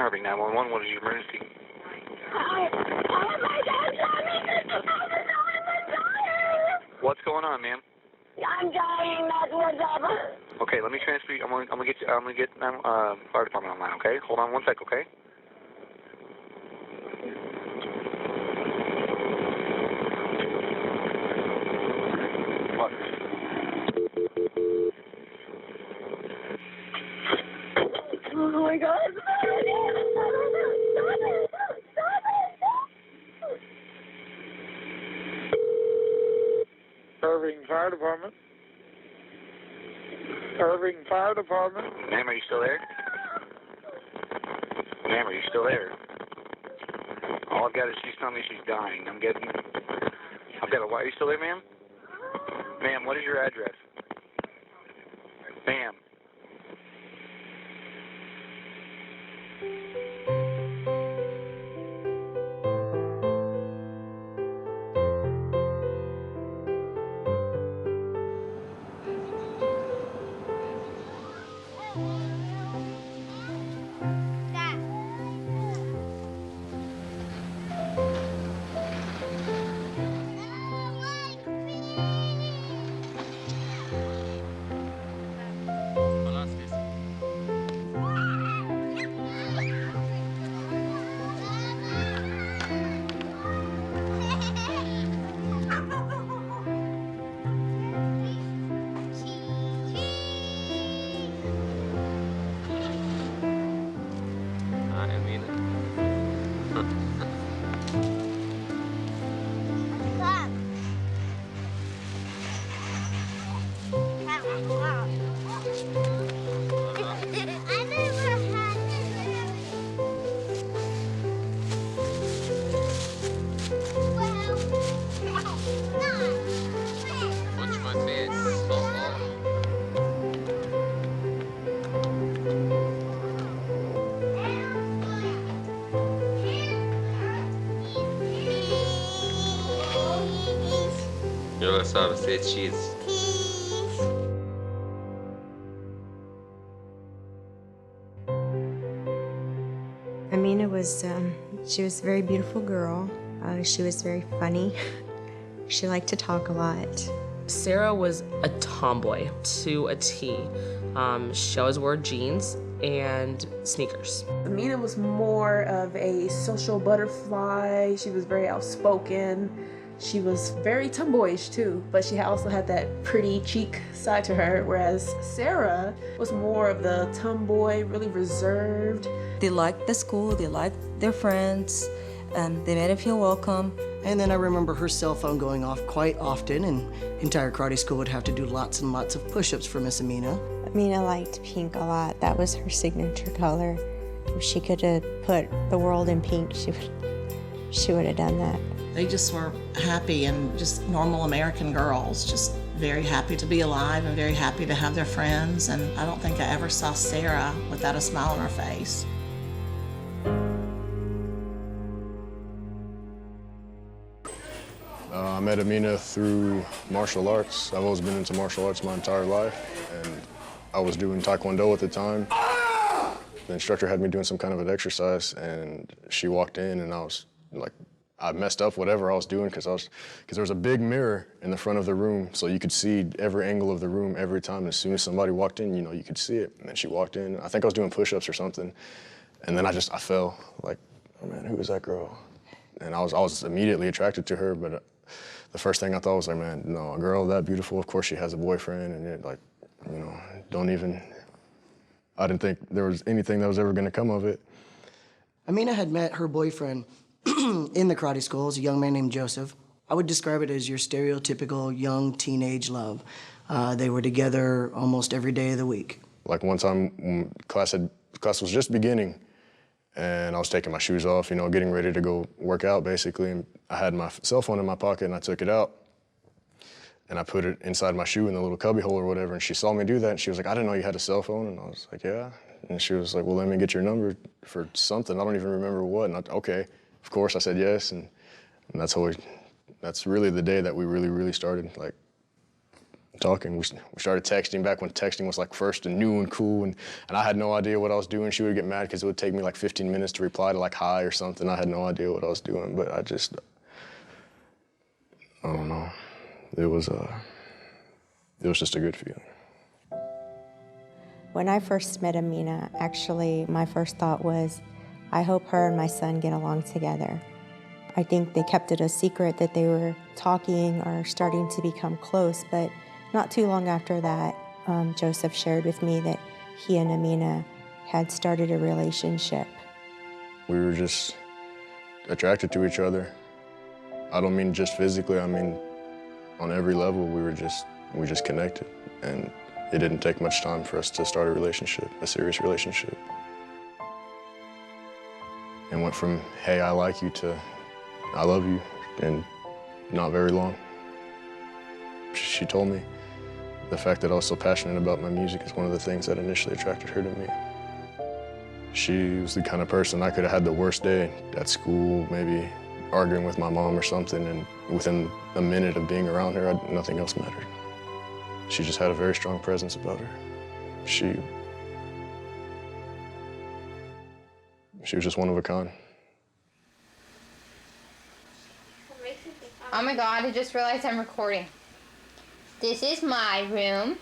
Irving, 911. What is your emergency? My dad shot me. Mr. Thomas, I'm dying. What's going on, ma'am? I'm dying. That's what's up. Okay, let me transfer you. I'm gonna get fire department online. Okay, hold on one sec. Okay. What? Oh my God. Irving Fire Department. Irving Fire Department. Ma'am, are you still there? Ma'am, are you still there? All I've got is she's telling me she's dying. I've got a, why are you still there, ma'am? Ma'am, what is your address? Ma'am. Ela sabe ser cheese. Amina was, she was a very beautiful girl. She was very funny. She liked to talk a lot. Sarah was a tomboy to a T. She always wore jeans and sneakers. Amina was more of a social butterfly. She was very outspoken. She was very tomboyish too, but she also had that pretty cheek side to her, whereas Sarah was more of the tomboy, really reserved. They liked the school, they liked their friends, they made her feel welcome. And then I remember her cell phone going off quite often, and entire karate school would have to do lots and lots of push-ups for Miss Amina. Amina liked pink a lot. That was her signature color. If she could have put the world in pink, she would have done that. They just were happy and just normal American girls, just very happy to be alive and very happy to have their friends. And I don't think I ever saw Sarah without a smile on her face. I met Amina through martial arts. I've always been into martial arts my entire life, and I was doing Taekwondo at the time. The instructor had me doing some kind of an exercise, and she walked in, and I was like, I messed up whatever I was doing because there was a big mirror in the front of the room, so you could see every angle of the room every time. As soon as somebody walked in, you know, you could see it. And then she walked in. I think I was doing push-ups or something, and then I fell. Like, oh man, who is that girl? And I was immediately attracted to her, but the first thing I thought was like, man, no, a girl that beautiful, of course she has a boyfriend, and it, like, you know, I didn't think there was anything that was ever gonna come of it. Amina had met her boyfriend in the karate school. It was a young man named Joseph. I would describe it as your stereotypical young teenage love. They were together almost every day of the week. Like one time, when class was just beginning, and I was taking my shoes off, you know, getting ready to go work out, basically. And I had my cell phone in my pocket, and I took it out, and I put it inside my shoe in the little cubby hole or whatever, and she saw me do that, and she was like, I didn't know you had a cell phone, and I was like, yeah. And she was like, well, let me get your number for something. I don't even remember what, and okay. Of course, I said yes, and that's really the day that we really started, like, talking. We started texting back when texting was like first and new and cool, and I had no idea what I was doing. She would get mad because it would take me like 15 minutes to reply to like hi or something. I had no idea what I was doing, but I don't know. It was just a good feeling. When I first met Amina, actually, my first thought was, I hope her and my son get along together. I think they kept it a secret that they were talking or starting to become close, but not too long after that, Joseph shared with me that he and Amina had started a relationship. We were just attracted to each other. I don't mean just physically, I mean on every level we just connected, and it didn't take much time for us to start a relationship, a serious relationship. And went from, hey, I like you to, I love you, in not very long. She told me the fact that I was so passionate about my music is one of the things that initially attracted her to me. She was the kind of person I could have had the worst day at school, maybe arguing with my mom or something, and within a minute of being around her, nothing else mattered. She just had a very strong presence about her. She was just one of a kind. Oh my God, I just realized I'm recording. This is my room.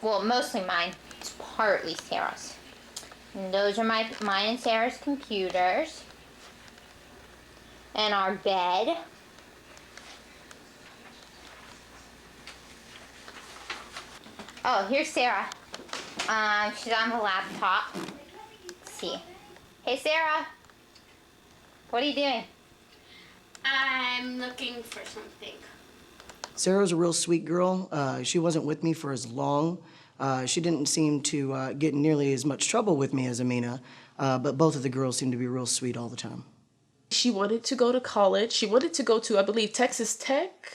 Well, mostly mine. It's partly Sarah's. And those are mine and Sarah's computers. And our bed. Oh, here's Sarah. She's on the laptop. Let's see. Hey, Sarah. What are you doing? I'm looking for something. Sarah was a real sweet girl. She wasn't with me for as long. She didn't seem to get nearly as much trouble with me as Amina, but both of the girls seemed to be real sweet all the time. She wanted to go to college. She wanted to go to, I believe, Texas Tech.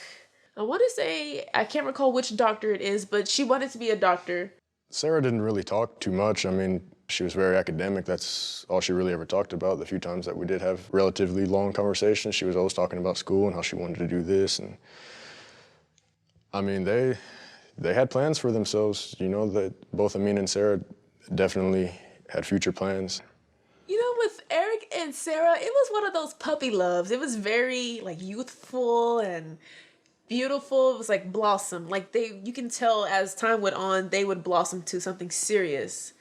I want to say, I can't recall which doctor it is, but she wanted to be a doctor. Sarah didn't really talk too much. I mean, she was very academic. That's all she really ever talked about. The few times that we did have relatively long conversations, she was always talking about school and how she wanted to do this. And I mean, they had plans for themselves. You know, that both Amina and Sarah definitely had future plans. You know, with Eric and Sarah, it was one of those puppy loves. It was very like youthful and beautiful. It was like blossom. Like you can tell as time went on, they would blossom to something serious.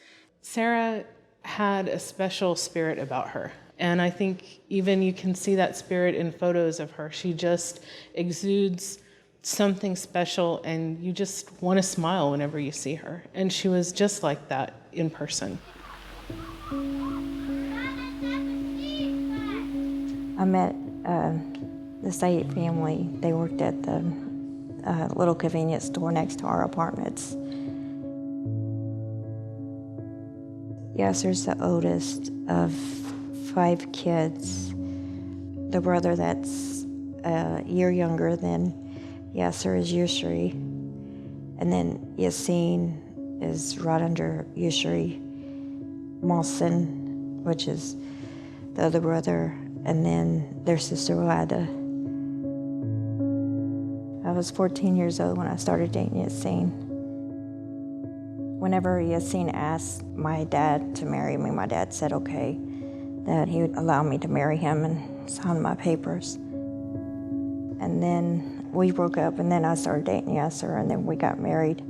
Sarah had a special spirit about her. And I think even you can see that spirit in photos of her. She just exudes something special, and you just want to smile whenever you see her. And she was just like that in person. I met the Said family. They worked at the little convenience store next to our apartments. Yasser's the oldest of 5 kids. The brother that's a year younger than Yasser is Yusri. And then Yassine is right under Yusri. Mohsen, which is the other brother, and then their sister Wada. I was 14 years old when I started dating Yassine. Whenever Yassine asked my dad to marry me, my dad said okay, that he would allow me to marry him and sign my papers. And then we broke up, and then I started dating Yasser, and then we got married.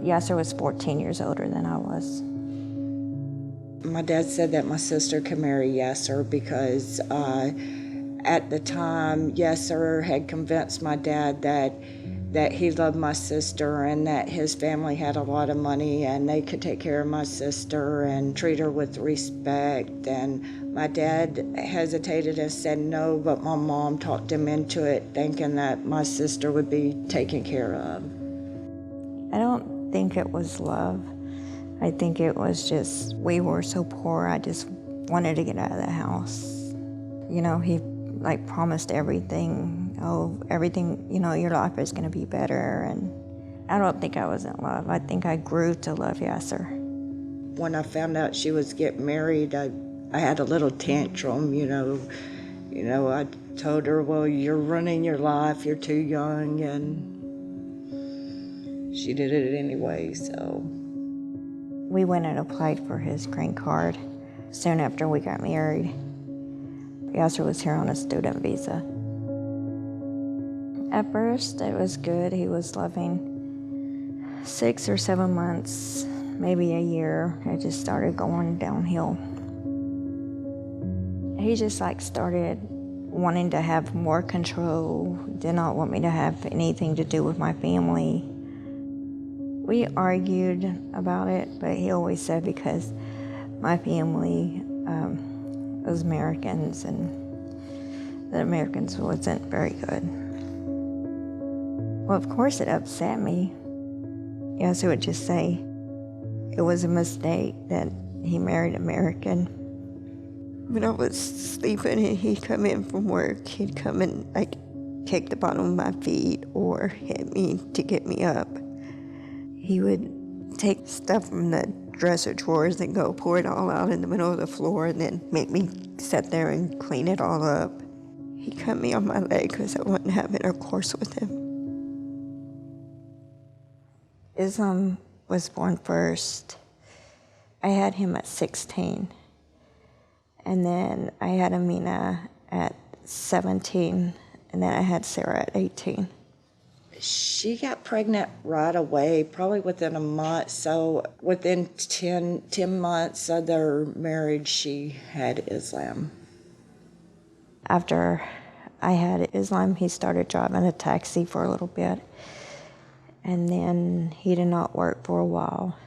Yasser was 14 years older than I was. My dad said that my sister could marry Yasser because at the time, Yasser had convinced my dad that he loved my sister and that his family had a lot of money and they could take care of my sister and treat her with respect. And my dad hesitated and said no, but my mom talked him into it, thinking that my sister would be taken care of. I don't think it was love. I think it was just, we were so poor, I just wanted to get out of the house. You know, he like promised everything. Oh, everything, you know, your life is gonna be better. And I don't think I was in love. I think I grew to love Yasser. When I found out she was getting married, I had a little tantrum, you know, I told her, well, you're running your life, you're too young, and she did it anyway, so. We went and applied for his green card soon after we got married. Yasser was here on a student visa. At first, it was good. He was loving. 6 or 7 months, maybe a year, it just started going downhill. He just started wanting to have more control, did not want me to have anything to do with my family. We argued about it, but he always said because my family was Americans and the Americans wasn't very good. Well, of course it upset me. Yasser would just say it was a mistake that he married an American. When I was sleeping and he'd come in from work, he'd come and kick the bottom of my feet or hit me to get me up. He would take stuff from the dresser drawers and go pour it all out in the middle of the floor and then make me sit there and clean it all up. He cut me on my leg because I wasn't having intercourse with him. Islam was born first. I had him at 16. And then I had Amina at 17. And then I had Sarah at 18. She got pregnant right away, probably within a month. So within 10 months of their marriage, she had Islam. After I had Islam, he started driving a taxi for a little bit. And then he did not work for a while,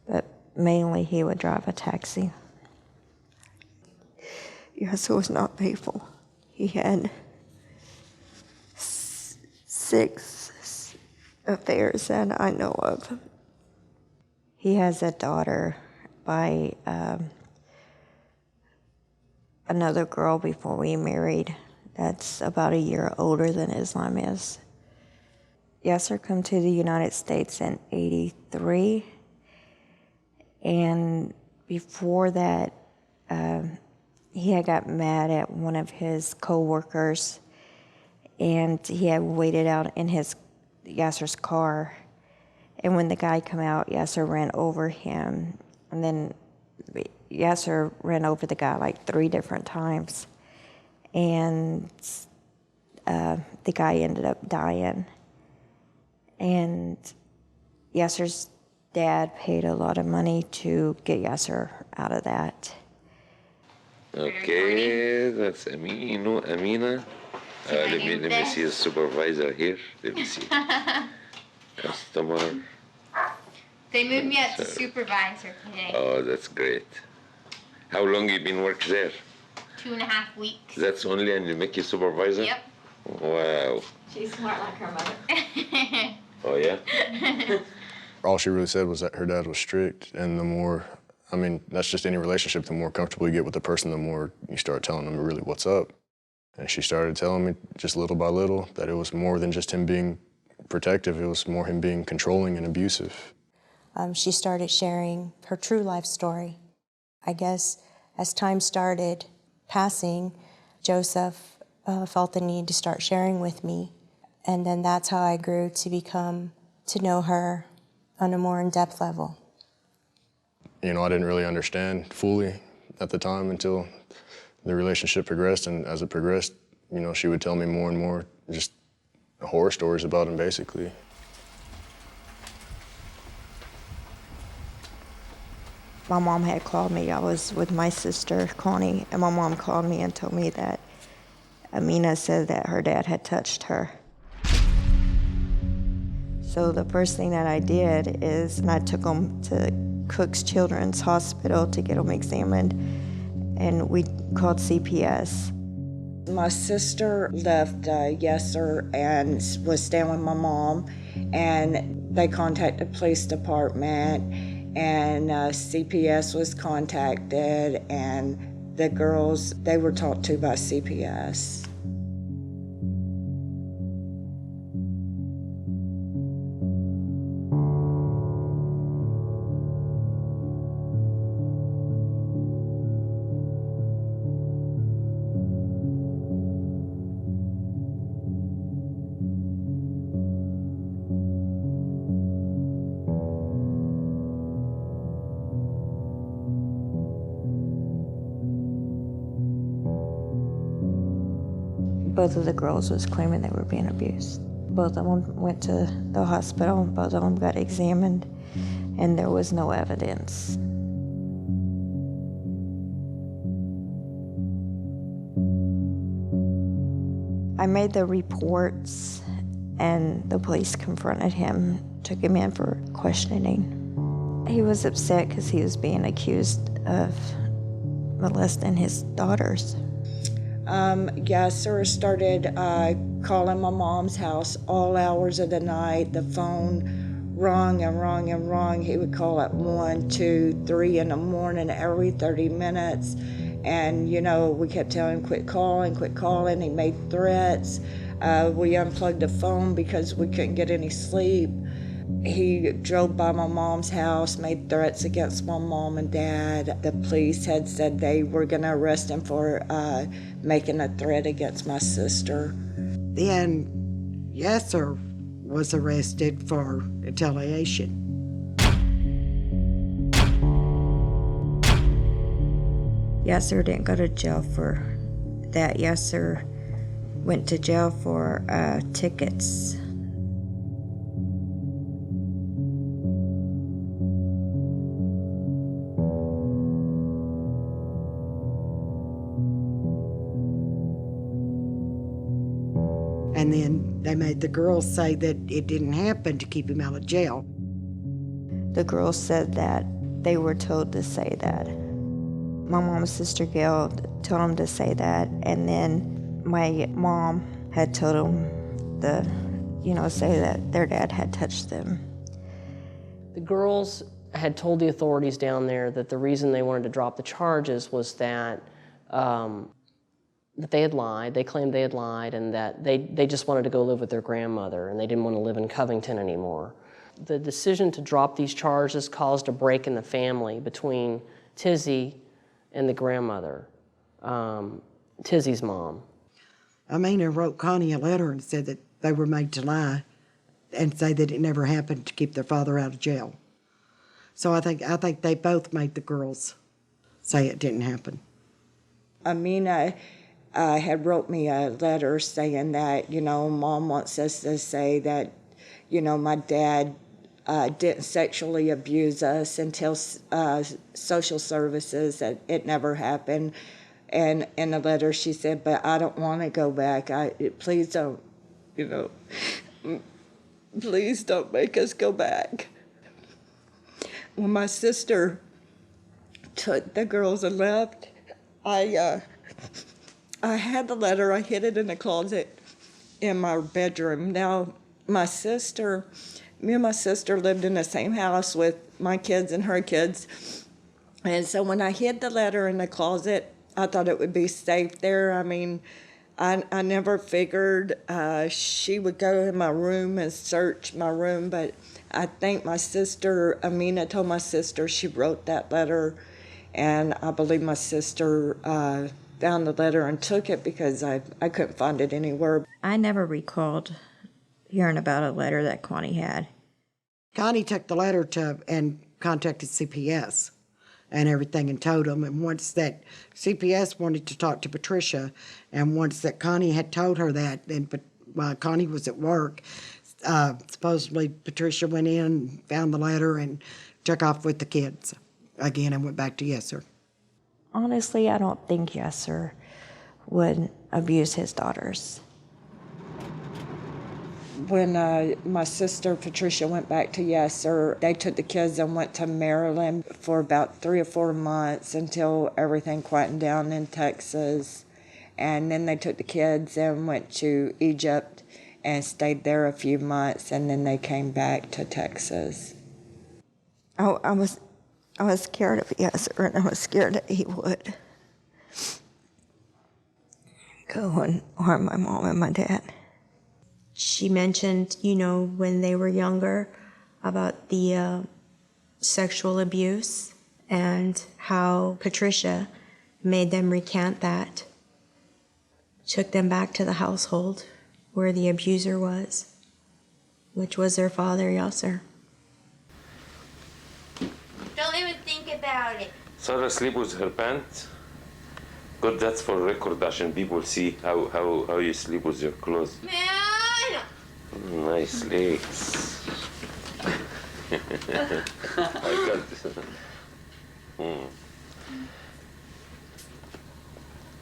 but mainly he would drive a taxi. Yasser was not faithful. He had 6 affairs that I know of. He has a daughter by another girl before we married that's about a year older than Islam is. Yasser came to the United States in '83, and before that, he had got mad at one of his co-workers, and he had waited out in Yasser's car, and when the guy came out, Yasser ran over him, and then Yasser ran over the guy 3 different times, and the guy ended up dying. And Yasser's dad paid a lot of money to get Yasser out of that. Okay, that's Amina. Let me see the supervisor here. Let me see. Customer. They moved me up to supervisor today. Oh, that's great. How long you been working there? 2.5 weeks. That's only, and you make you supervisor? Yep. Wow. She's smart like her mother. Oh, yeah? All she really said was that her dad was strict, and the more, that's just any relationship, the more comfortable you get with the person, the more you start telling them really what's up. And she started telling me just little by little that it was more than just him being protective, it was more him being controlling and abusive. She started sharing her true life story. I guess as time started passing, Joseph felt the need to start sharing with me. And then that's how I grew to know her on a more in-depth level. I didn't really understand fully at the time until the relationship progressed, and as it progressed, she would tell me more and more just horror stories about him, basically. My mom had called me. I was with my sister, Connie, and my mom called me and told me that Amina said that her dad had touched her. So the first thing that I did is I took him to Cook's Children's Hospital to get him examined, and we called CPS. My sister left Yasser and was staying with my mom, and they contacted the police department, and CPS was contacted, and the girls, they were talked to by CPS. both of the girls was claiming they were being abused. Both of them went to the hospital, both of them got examined, and there was no evidence. I made the reports, and the police confronted him, took him in for questioning. He was upset because he was being accused of molesting his daughters. Yasser started calling my mom's house all hours of the night. The phone rung and rung and rung. He would call at 1, 2, 3 in the morning every 30 minutes. And, you know, we kept telling him, quit calling. He made threats. We unplugged the phone because we couldn't get any sleep. He drove by my mom's house, made threats against my mom and dad. The police had said they were going to arrest him for making a threat against my sister. Then Yasser was arrested for retaliation. Yasser didn't go to jail for that. Yasser went to jail for tickets. And then they made the girls say that it didn't happen to keep him out of jail. The girls said that they were told to say that. My mom's sister Gail told them to say that, and then my mom had told them say that their dad had touched them. The girls had told the authorities down there that the reason they wanted to drop the charges was that that they had lied. They claimed they had lied, and that they just wanted to go live with their grandmother, and they didn't want to live in Covington anymore. The decision to drop these charges caused a break in the family between Tizzy and the grandmother, Tizzy's mom. Amina wrote Connie a letter and said that they were made to lie and say that it never happened to keep their father out of jail. So I think they both made the girls say it didn't happen. Amina had wrote me a letter saying that, Mom wants us to say that, my dad didn't sexually abuse us until social services, that it never happened. And in the letter she said, but I don't want to go back. Please don't, please don't make us go back. When my sister took the girls and left, I had the letter. I hid it in the closet in my bedroom. Now, me and my sister lived in the same house with my kids and her kids. And so when I hid the letter in the closet, I thought it would be safe there. I mean, I never figured she would go in my room and search my room, but I think my sister, Amina, told my sister she wrote that letter, and I believe my sister found the letter and took it because I couldn't find it anywhere. I never recalled hearing about a letter that Connie had. Connie took the letter and contacted CPS and everything and told them. And once that CPS wanted to talk to Patricia, and once that Connie had told her that, then while Connie was at work, supposedly Patricia went in, found the letter, and took off with the kids again and went back to Yasser. Honestly, I don't think Yasser would abuse his daughters. When my sister Patricia went back to Yasser, they took the kids and went to Maryland for about 3 or 4 months until everything quieted down in Texas. And then they took the kids and went to Egypt and stayed there a few months, and then they came back to Texas. I was scared of Yasser, and I was scared that he would go and harm my mom and my dad. She mentioned, when they were younger, about the sexual abuse and how Patricia made them recant that, took them back to the household where the abuser was, which was their father, Yasser. Don't even think about it. Sarah sleep with her pants. Good, that's for record, عشان people see how you sleep with your clothes. Man! Nice legs. I got this.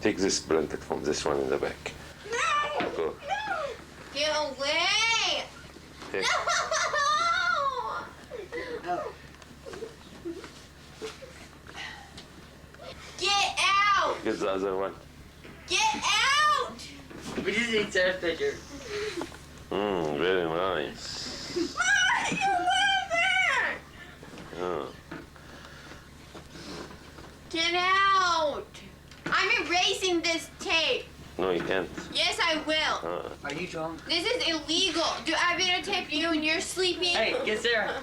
Take this blanket from this one in the back. No! Go. Get away! Take. No! Get out! Get the other one. Get out! We just need Sarah's picture. Very nice. Mom, you live there! Oh. Get out! I'm erasing this tape. No, you can't. Yes, I will. Are you drunk? This is illegal. Do I videotape you when you're sleeping? Hey, get Sarah.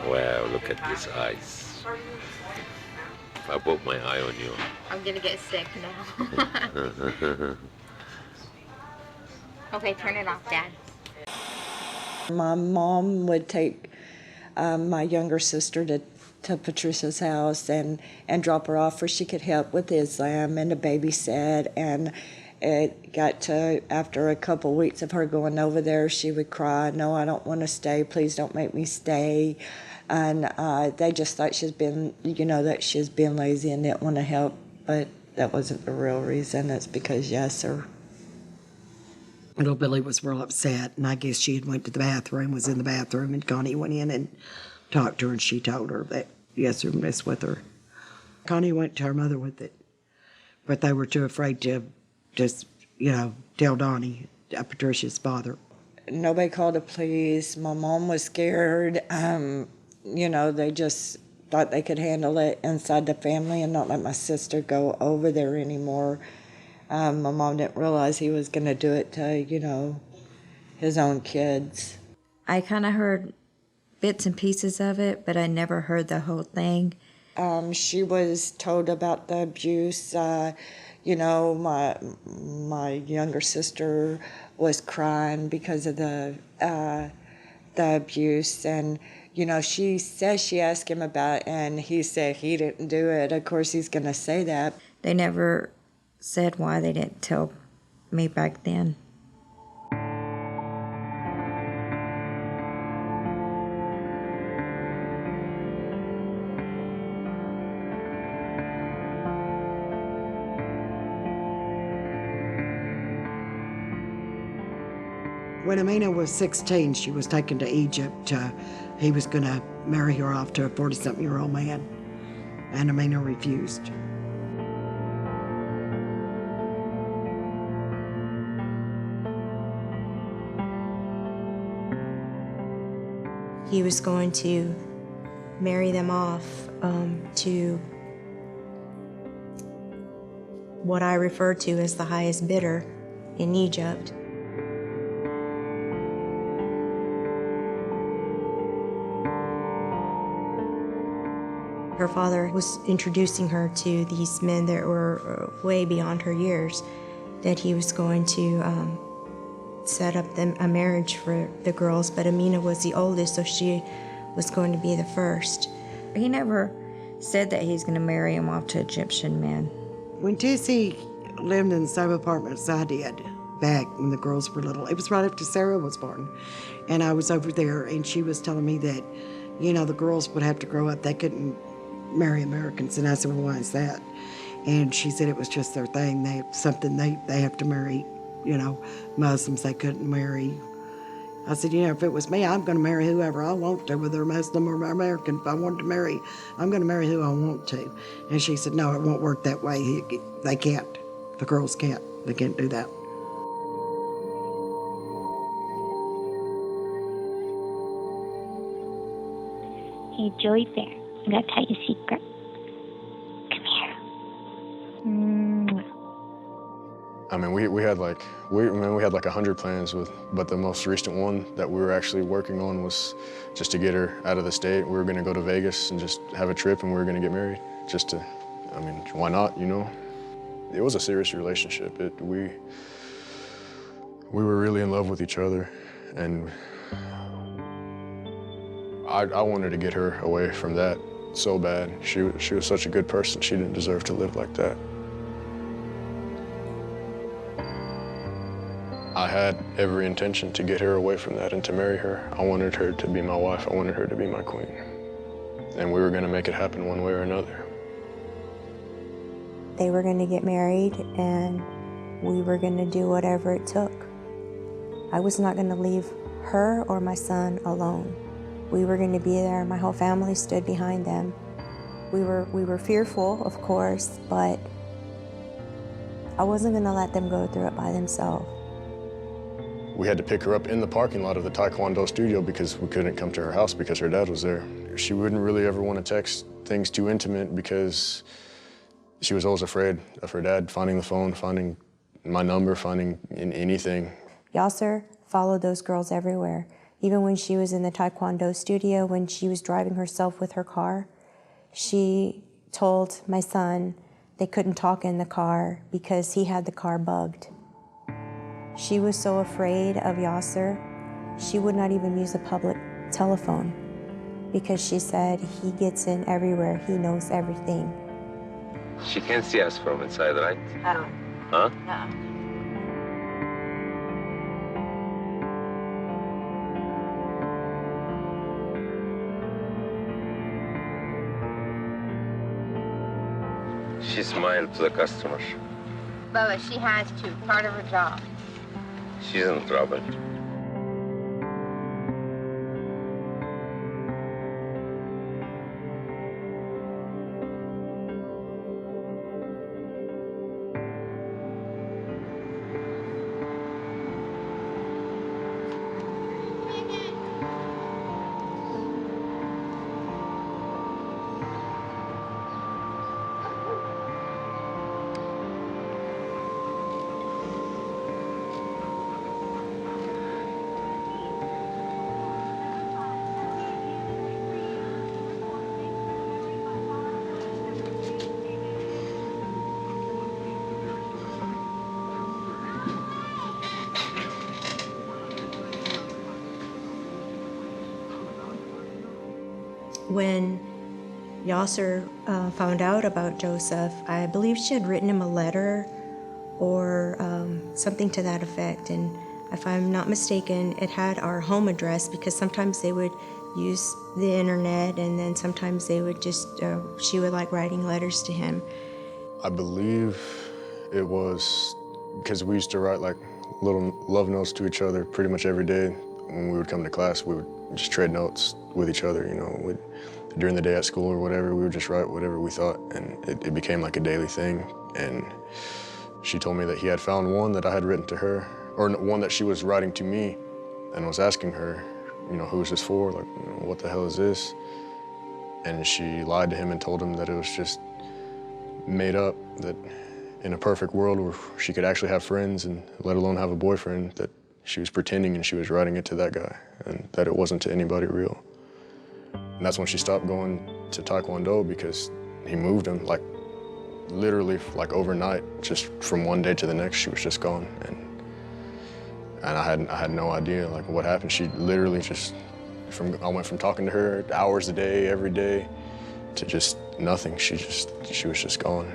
Wow, look at these eyes. If I put my eye on you. I'm gonna get sick now. Okay, turn it off, Dad. My mom would take my younger sister to Patricia's house and drop her off where she could help with Islam and to babysit. And it got to, after a couple weeks of her going over there, she would cry, "No, I don't want to stay. Please don't make me stay." And they just thought she's been, that she's been lazy and didn't want to help. But that wasn't the real reason. It's because Yasser. Little Billy was real upset, and I guess she had went to the bathroom, was in the bathroom, and Connie went in and talked to her, and she told her that Yasser messed with her. Connie went to her mother with it, but they were too afraid to just, tell Donnie, Patricia's father. Nobody called the police. My mom was scared. They just thought they could handle it inside the family and not let my sister go over there anymore. My mom didn't realize he was going to do it to, his own kids. I kind of heard bits and pieces of it, but I never heard the whole thing. She was told about the abuse. My younger sister was crying because of the abuse, and she says she asked him about it, and he said he didn't do it. Of course, he's going to say that. They never said why they didn't tell me back then. When Amina was 16, she was taken to Egypt. He was going to marry her off to a 40-something-year-old man, and Amina refused. He was going to marry them off to what I refer to as the highest bidder in Egypt. Her father was introducing her to these men that were way beyond her years, that he was going to set up a marriage for the girls, but Amina was the oldest, so she was going to be the first. He never said that he's going to marry him off to Egyptian men. When Tissy lived in the same apartment as I did back when the girls were little, it was right after Sarah was born, and I was over there, and she was telling me that, the girls would have to grow up, they couldn't marry Americans, and I said, well, why is that? And she said it was just their thing. They have to marry, Muslims they couldn't marry. I said, if it was me, I'm going to marry whoever I want to, whether Muslim or American. If I wanted to marry, I'm going to marry who I want to. And she said, no, it won't work that way. They can't. The girls can't. They can't do that. Hey, Joey Bear, I'm going to tell you a secret. Come here. I mean, we had like 100 plans but the most recent one that we were actually working on was just to get her out of the state. We were going to go to Vegas and just have a trip, and we were going to get married. Why not, It was a serious relationship. We were really in love with each other, and I wanted to get her away from that so bad. She was such a good person. She didn't deserve to live like that. I had every intention to get her away from that and to marry her. I wanted her to be my wife. I wanted her to be my queen. And we were going to make it happen one way or another. They were going to get married, and we were going to do whatever it took. I was not going to leave her or my son alone. We were going to be there. My whole family stood behind them. We were fearful, of course, but I wasn't going to let them go through it by themselves. We had to pick her up in the parking lot of the Taekwondo studio because we couldn't come to her house because her dad was there. She wouldn't really ever want to text things too intimate because she was always afraid of her dad finding the phone, finding my number, finding anything. Yasser followed those girls everywhere. Even when she was in the Taekwondo studio, when she was driving herself with her car, she told my son they couldn't talk in the car because he had the car bugged. She was so afraid of Yasser, she would not even use a public telephone because she said he gets in everywhere, he knows everything. She can't see us from inside, right? Huh? No. She smiled to the customers. Bubba, she has to. Part of her job. She's in trouble. When Yasser found out about Joseph, I believe she had written him a letter or something to that effect. And if I'm not mistaken, it had our home address because sometimes they would use the internet and then sometimes they would just, she would like writing letters to him. I believe it was because we used to write like little love notes to each other pretty much every day. When we would come to class, we would just trade notes with each other, you know. During the day at school or whatever, we would just write whatever we thought, and it became like a daily thing. And she told me that he had found one that I had written to her, or one that she was writing to me, and was asking her, you know, who is this for? Like, you know, what the hell is this? And she lied to him and told him that it was just made up, that in a perfect world where she could actually have friends and let alone have a boyfriend, that she was pretending and she was writing it to that guy, and that it wasn't to anybody real. And that's when she stopped going to Taekwondo because he moved him, like literally like overnight, just from one day to the next, she was just gone. And I had no idea like what happened. She literally just, I went from talking to her hours a day, every day, to just nothing. She was just gone.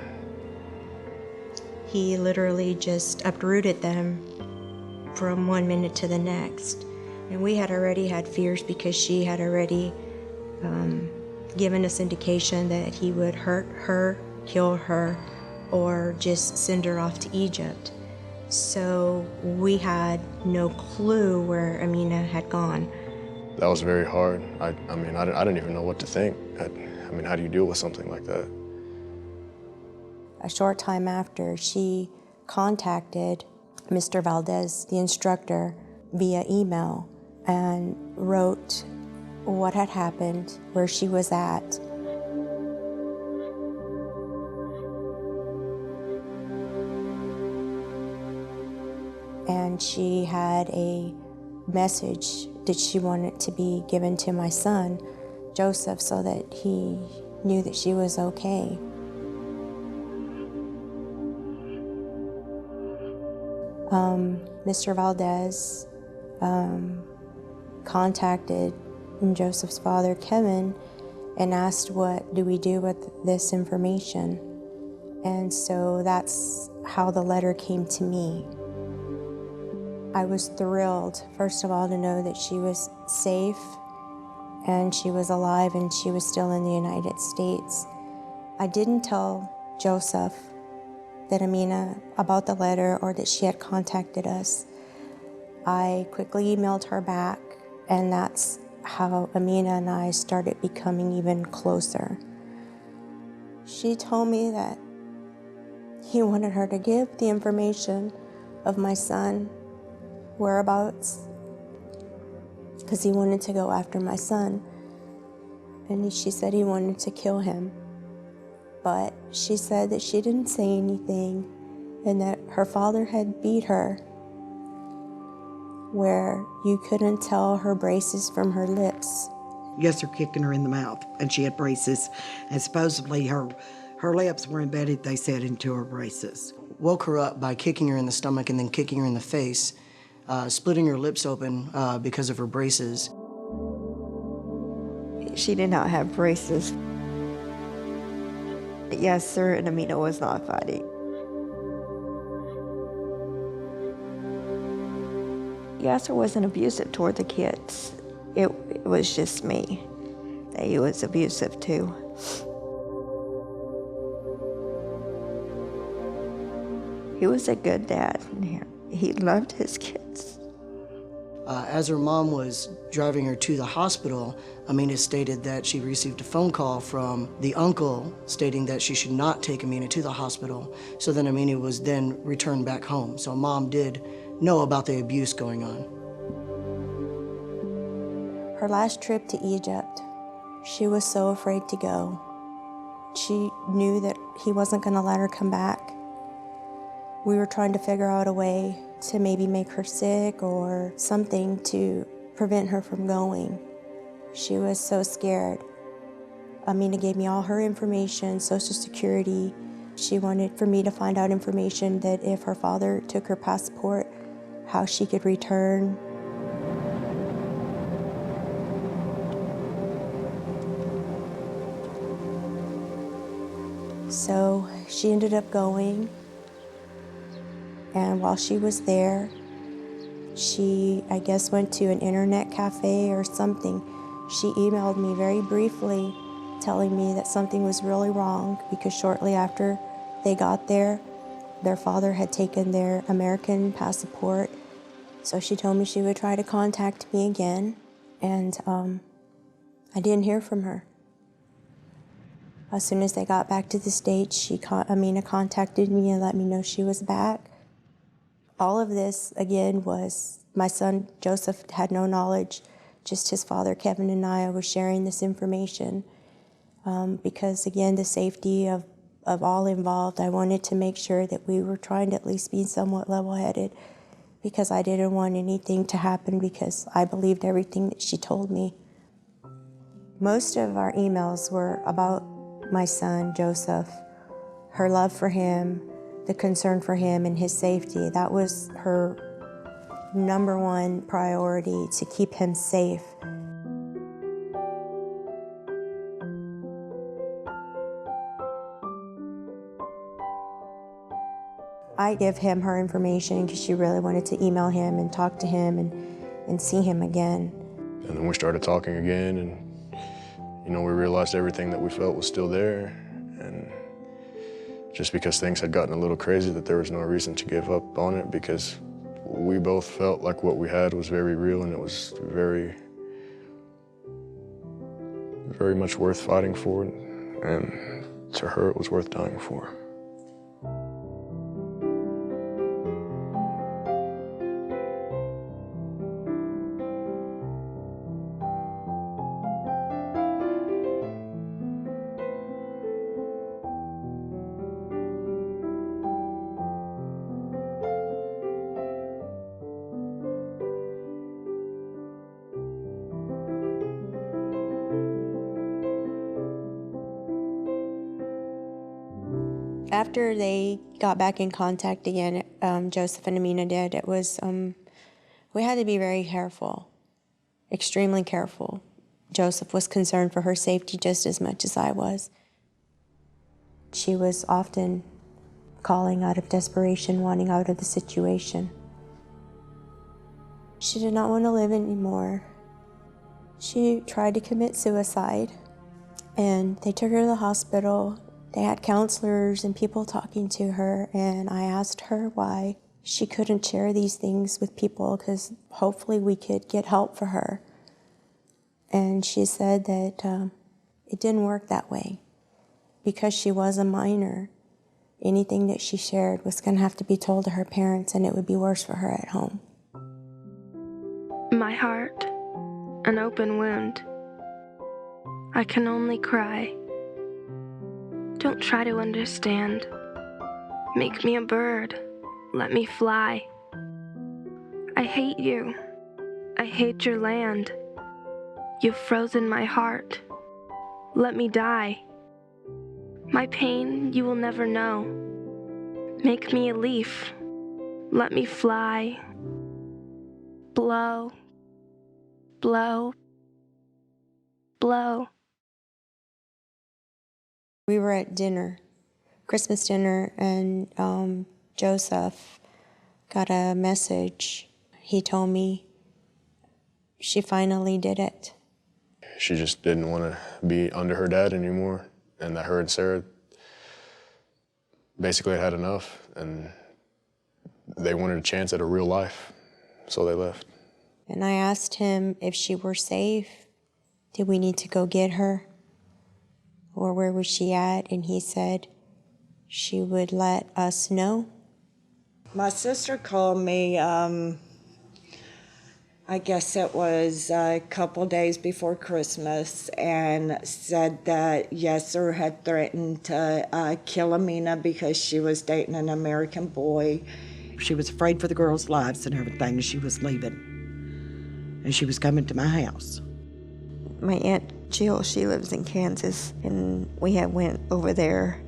He literally just uprooted them from one minute to the next. And we had already had fears because she had already given us indication that he would hurt her, kill her, or just send her off to Egypt. So we had no clue where Amina had gone. That was very hard. I mean, I didn't even know what to think. I mean, how do you deal with something like that? A short time after, she contacted Mr. Valdez, the instructor, via email and wrote what had happened, where she was at. And she had a message that she wanted to be given to my son, Joseph, so that he knew that she was okay. Mr. Valdez contacted Joseph's father, Kevin, and asked, what do we do with this information? And so that's how the letter came to me. I was thrilled, first of all, to know that she was safe and she was alive and she was still in the United States. I didn't tell Joseph that Amina about the letter or that she had contacted us. I quickly emailed her back, and that's how Amina and I started becoming even closer. She told me that he wanted her to give the information of my son whereabouts because he wanted to go after my son. And she said he wanted to kill him. But she said that she didn't say anything and that her father had beat her where you couldn't tell her braces from her lips. Yes, they're kicking her in the mouth, and she had braces, and supposedly her lips were embedded, they said, into her braces. Woke her up by kicking her in the stomach and then kicking her in the face, splitting her lips open because of her braces. She did not have braces. Yes, sir, and Amina was not fighting. Yasser wasn't abusive toward the kids. It was just me that he was abusive to. He was a good dad. He loved his kids. As her mom was driving her to the hospital, Amina stated that she received a phone call from the uncle stating that she should not take Amina to the hospital. So then Amina was then returned back home. So mom did know about the abuse going on. Her last trip to Egypt, she was so afraid to go. She knew that he wasn't going to let her come back. We were trying to figure out a way to maybe make her sick or something to prevent her from going. She was so scared. Amina gave me all her information, Social Security. She wanted for me to find out information that if her father took her passport, how she could return. So she ended up going. And while she was there, she, I guess, went to an internet cafe or something. She emailed me very briefly telling me that something was really wrong because shortly after they got there, their father had taken their American passport. So she told me she would try to contact me again, and I didn't hear from her. As soon as they got back to the States, Amina contacted me and let me know she was back. All of this, again, was my son Joseph had no knowledge, just his father Kevin and I were sharing this information because, again, the safety of all involved, I wanted to make sure that we were trying to at least be somewhat level-headed because I didn't want anything to happen because I believed everything that she told me. Most of our emails were about my son Joseph, her love for him, the concern for him and his safety. That was her #1 priority, to keep him safe. I give him her information because she really wanted to email him and talk to him and see him again. And then we started talking again, and we realized everything that we felt was still there. And just because things had gotten a little crazy, that there was no reason to give up on it because we both felt like what we had was very real and it was very, very much worth fighting for. And to her, it was worth dying for. After they got back in contact again, Joseph and Amina did, it was, we had to be very careful, extremely careful, Joseph was concerned for her safety just as much as I was. She was often calling out of desperation, wanting out of the situation. She did not want to live anymore. She tried to commit suicide, and they took her to the hospital. They had counselors and people talking to her, and I asked her why she couldn't share these things with people because hopefully we could get help for her. And she said that it didn't work that way. Because she was a minor, anything that she shared was going to have to be told to her parents, and it would be worse for her at home. My heart, an open wound. I can only cry. Don't try to understand. Make me a bird. Let me fly. I hate you. I hate your land. You've frozen my heart. Let me die. My pain you will never know. Make me a leaf. Let me fly. Blow. Blow. Blow. We were at dinner, Christmas dinner, and Joseph got a message. He told me she finally did it. She just didn't want to be under her dad anymore, and that her and Sarah basically had enough, and they wanted a chance at a real life, so they left. And I asked him if she were safe. Did we need to go get her? Or where was she at? And he said she would let us know. My sister called me, I guess it was a couple days before Christmas, and said that Yesser had threatened to kill Amina because she was dating an American boy. She was afraid for the girls' lives and everything, and she was leaving. And she was coming to my house. My Aunt Jill, she lives in Kansas, and we had went over there.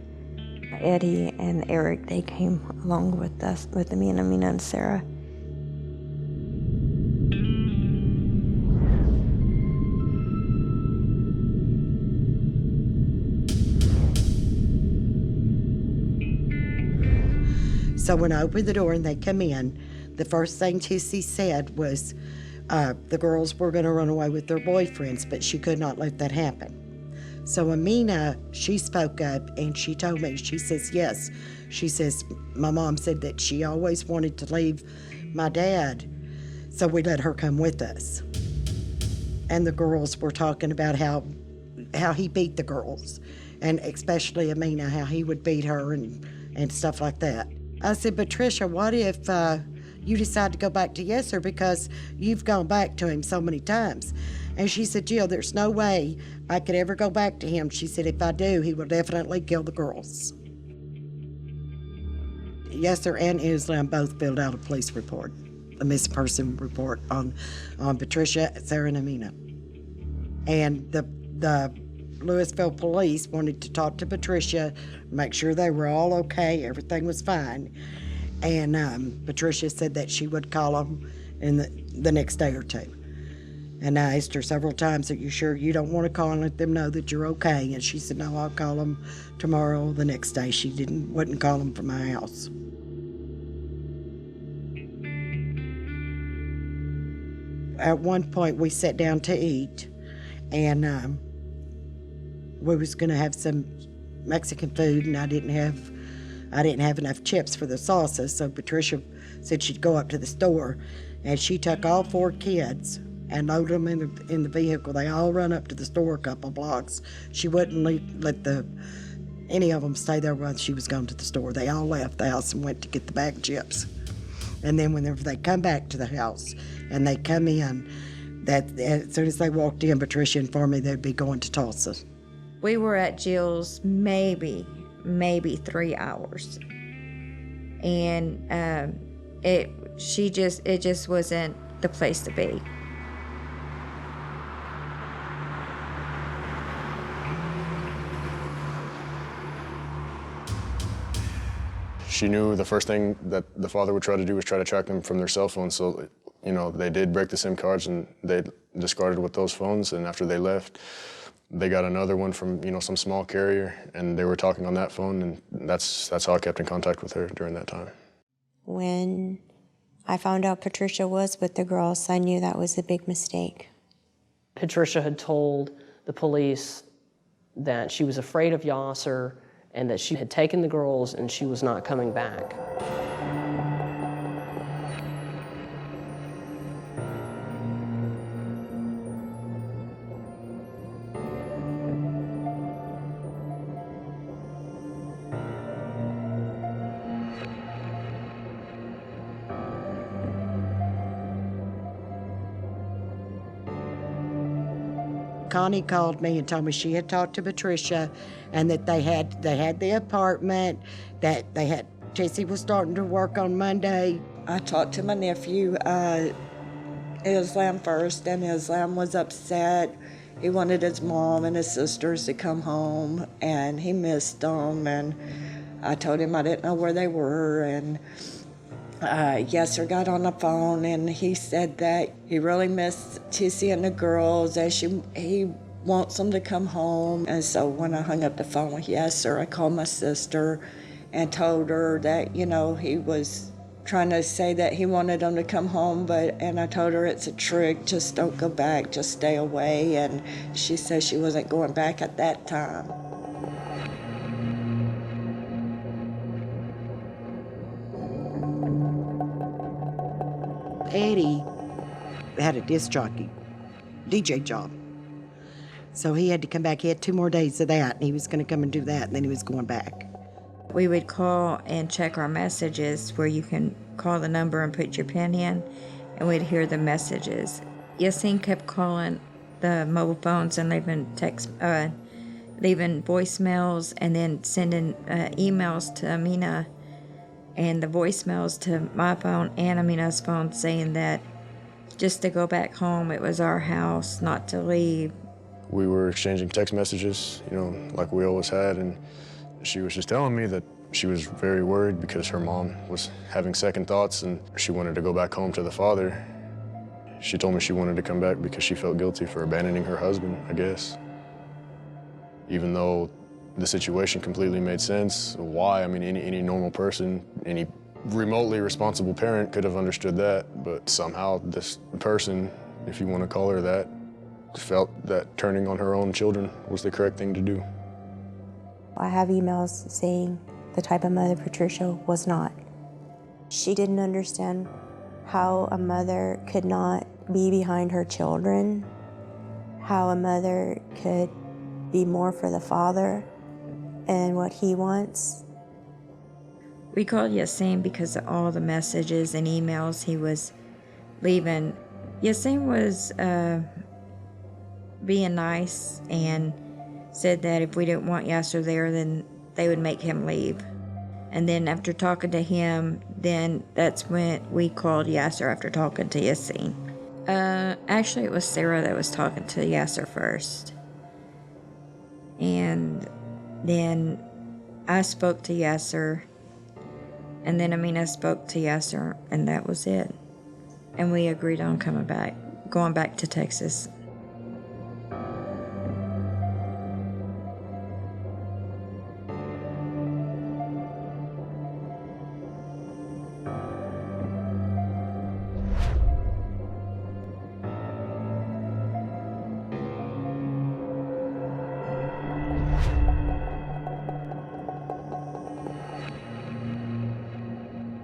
Eddie and Eric, they came along with us, with me and Amina and Sarah. So when I opened the door and they come in, the first thing Tissy said was the girls were going to run away with their boyfriends, but she could not let that happen. So Amina, she spoke up and she told me, she says, yes. She says, my mom said that she always wanted to leave my dad, so we let her come with us. And the girls were talking about how he beat the girls, and especially Amina, how he would beat her and stuff like that. I said, but Tricia, what if you decide to go back to Yesser because you've gone back to him so many times? And she said, Jill, there's no way I could ever go back to him. She said, if I do, he will definitely kill the girls. Yesser and Islam both filled out a police report, a missing person report on Patricia, Sarah, and Amina. And the Louisville police wanted to talk to Patricia, make sure they were all okay, everything was fine. And Patricia said that she would call them in the next day or two. And I asked her several times, are you sure you don't want to call and let them know that you're okay? And she said, no, I'll call them tomorrow or the next day. She wouldn't call them from my house. At one point, we sat down to eat, and we was going to have some Mexican food, and I didn't have enough chips for the salsa, so Patricia said she'd go up to the store, and she took all 4 kids and loaded them in the vehicle. They all run up to the store a couple blocks. She wouldn't let any of them stay there once she was going to the store. They all left the house and went to get the bag of chips. And then whenever they come back to the house and they come in, that as soon as they walked in, Patricia informed me they'd be going to Tulsa. We were at Jill's maybe 3 hours. And it just wasn't the place to be. She knew the first thing that the father would try to do was try to track them from their cell phones, so You know, they did break the SIM cards and they discarded with those phones, and after they left, they got another one from, you know, some small carrier, and they were talking on that phone, and that's how I kept in contact with her during that time. When I found out Patricia was with the girls, I knew that was a big mistake. Patricia had told the police that she was afraid of Yasser and that she had taken the girls and she was not coming back. Connie called me and told me she had talked to Patricia and that they had the apartment, that Tessie was starting to work on Monday. I talked to my nephew, Islam first, and Islam was upset. He wanted his mom and his sisters to come home, and he missed them, and I told him I didn't know where they were, and Yasser got on the phone and he said that he really missed Tessie and the girls, and he wants them to come home. And so when I hung up the phone with Yasser, I called my sister and told her that, you know, he was trying to say that he wanted them to come home, and I told her it's a trick, just don't go back, just stay away. And she said she wasn't going back at that time. Eddie had a disc jockey, DJ job. So he had to come back. He had 2 more days of that, and he was going to come and do that, and then he was going back. We would call and check our messages where you can call the number and put your PIN in, and we'd hear the messages. Yassine kept calling the mobile phones and leaving voicemails, and then sending emails to Amina, and the voicemails to my phone and Amina's phone saying that just to go back home, it was our house, not to leave. We were exchanging text messages, you know, like we always had, and she was just telling me that she was very worried because her mom was having second thoughts and she wanted to go back home to the father. She told me she wanted to come back because she felt guilty for abandoning her husband, I guess. Even though the situation completely made sense. Why? I mean, any normal person, any remotely responsible parent could have understood that, but somehow this person, if you want to call her that, felt that turning on her own children was the correct thing to do. I have emails saying the type of mother Patricia was not. She didn't understand how a mother could not be behind her children, how a mother could be more for the father and what he wants. We called Yassine because of all the messages and emails he was leaving. Yassine was being nice and said that if we didn't want Yasser there, then they would make him leave. And then after talking to him, then that's when we called Yasser after talking to Yassine. Actually, it was Sarah that was talking to Yasser first. And then I spoke to Yasser, and then Amina spoke to Yasser, and that was it. And we agreed on going back to Texas.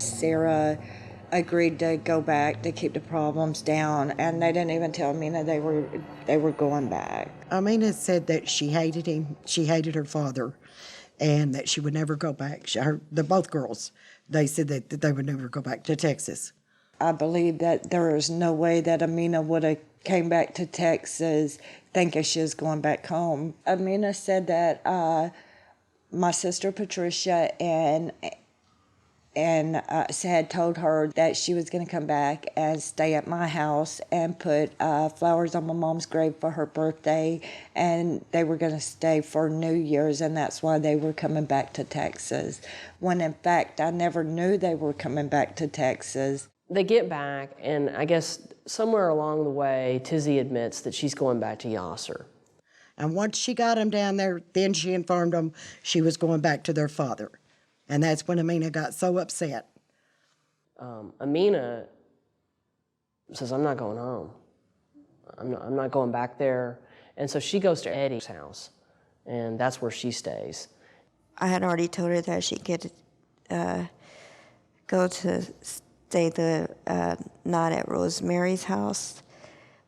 Sarah agreed to go back to keep the problems down, and they didn't even tell Amina they were going back. Amina said that she hated him, she hated her father, and that she would never go back. Both girls, they said that they would never go back to Texas. I believe that there is no way that Amina would have came back to Texas thinking she was going back home. Amina said that my sister Patricia and had told her that she was going to come back and stay at my house and put flowers on my mom's grave for her birthday, and they were going to stay for New Year's, and that's why they were coming back to Texas. When in fact, I never knew they were coming back to Texas. They get back, and I guess somewhere along the way, Tizzy admits that she's going back to Yasser. And once she got them down there, then she informed them she was going back to their father. And that's when Amina got so upset. Amina says, I'm not going home. I'm not going back there. And so she goes to Eddie's house, and that's where she stays. I had already told her that she could go to stay the night at Rosemary's house,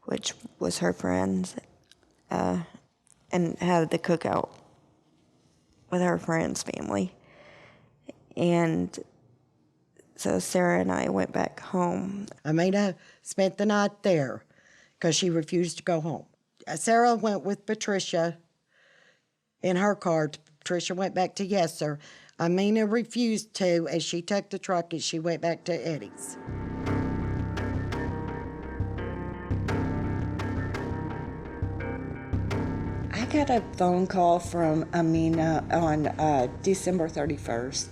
which was her friend's, and have the cookout with her friend's family. And so Sarah and I went back home. Amina spent the night there because she refused to go home. Sarah went with Patricia in her car. Patricia went back to Yasser. Amina refused to, and she took the truck and she went back to Eddie's. I got a phone call from Amina on December 31st.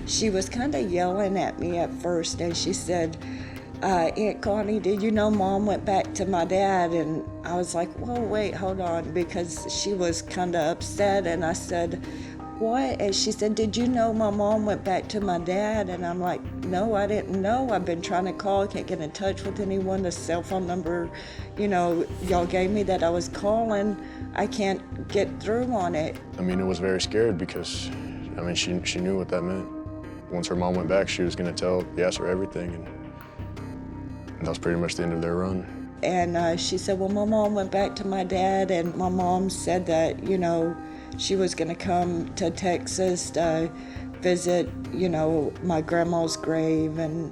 She was kind of yelling at me at first, and she said, Aunt Connie, did you know Mom went back to my dad? And I was like, whoa, wait, hold on, because she was kind of upset, and I said, what? And she said, did you know my mom went back to my dad? And I'm like, no, I didn't know. I've been trying to call, can't get in touch with anyone. The cell phone number, y'all gave me that I was calling, I can't get through on it. Amina was very scared because, she knew what that meant. Once her mom went back, she was going to tell Yasser everything, and that was pretty much the end of their run. And she said, well, my mom went back to my dad, and my mom said that, she was going to come to Texas to visit, my grandma's grave. And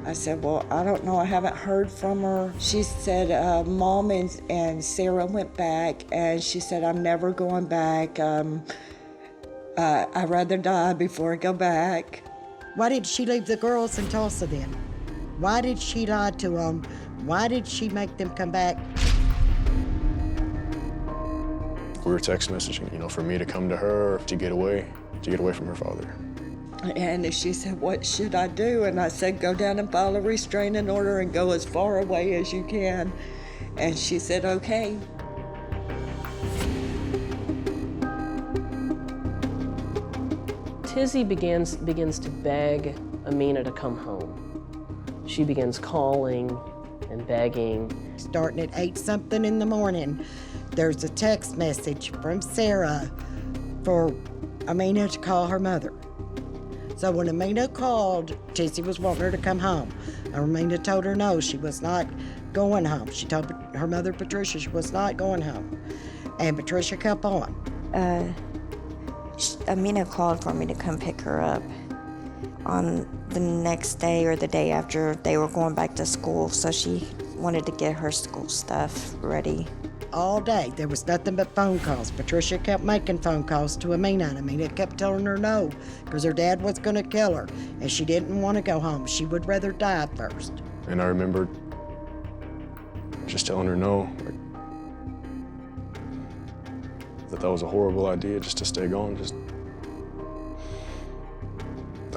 I said, well, I don't know. I haven't heard from her. She said, Mom and Sarah went back, and she said, I'm never going back. I'd rather die before I go back. Why did she leave the girls in Tulsa then? Why did she lie to them? Why did she make them come back? We were text messaging, for me to come to her, to get away from her father. And she said, what should I do? And I said, go down and file a restraining order and go as far away as you can. And she said, okay. Tizzy begins to beg Amina to come home. She begins calling and begging. Starting at 8-something in the morning, there's a text message from Sarah for Amina to call her mother. So when Amina called, Tizzy was wanting her to come home. And Amina told her no, she was not going home. She told her mother, Patricia, she was not going home. And Patricia kept on. Amina called for me to come pick her up on the next day or the day after they were going back to school, so she wanted to get her school stuff ready. All day, there was nothing but phone calls. Patricia kept making phone calls to Amina, and Amina kept telling her no, because her dad was going to kill her, and she didn't want to go home. She would rather die first. And I remember just telling her no, that was a horrible idea, just to stay gone.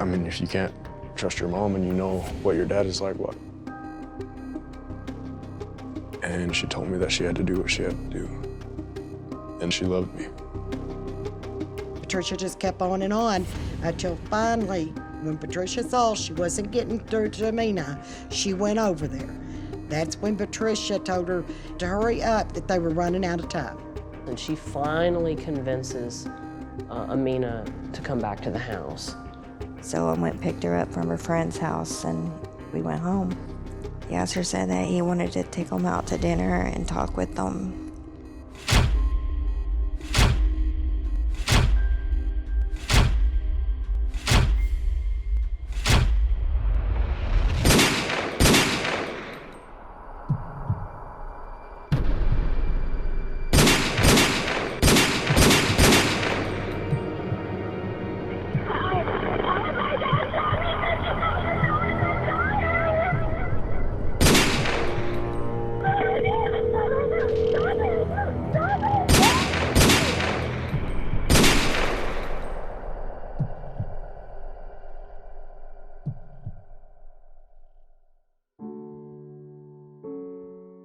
If you can't trust your mom and you know what your dad is like, what? And she told me that she had to do what she had to do. And she loved me. Patricia just kept on and on until finally, when Patricia saw she wasn't getting through to Amina, she went over there. That's when Patricia told her to hurry up, that they were running out of time. And she finally convinces Amina to come back to the house. So I went and picked her up from her friend's house, and we went home. Yasser said that he wanted to take them out to dinner and talk with them.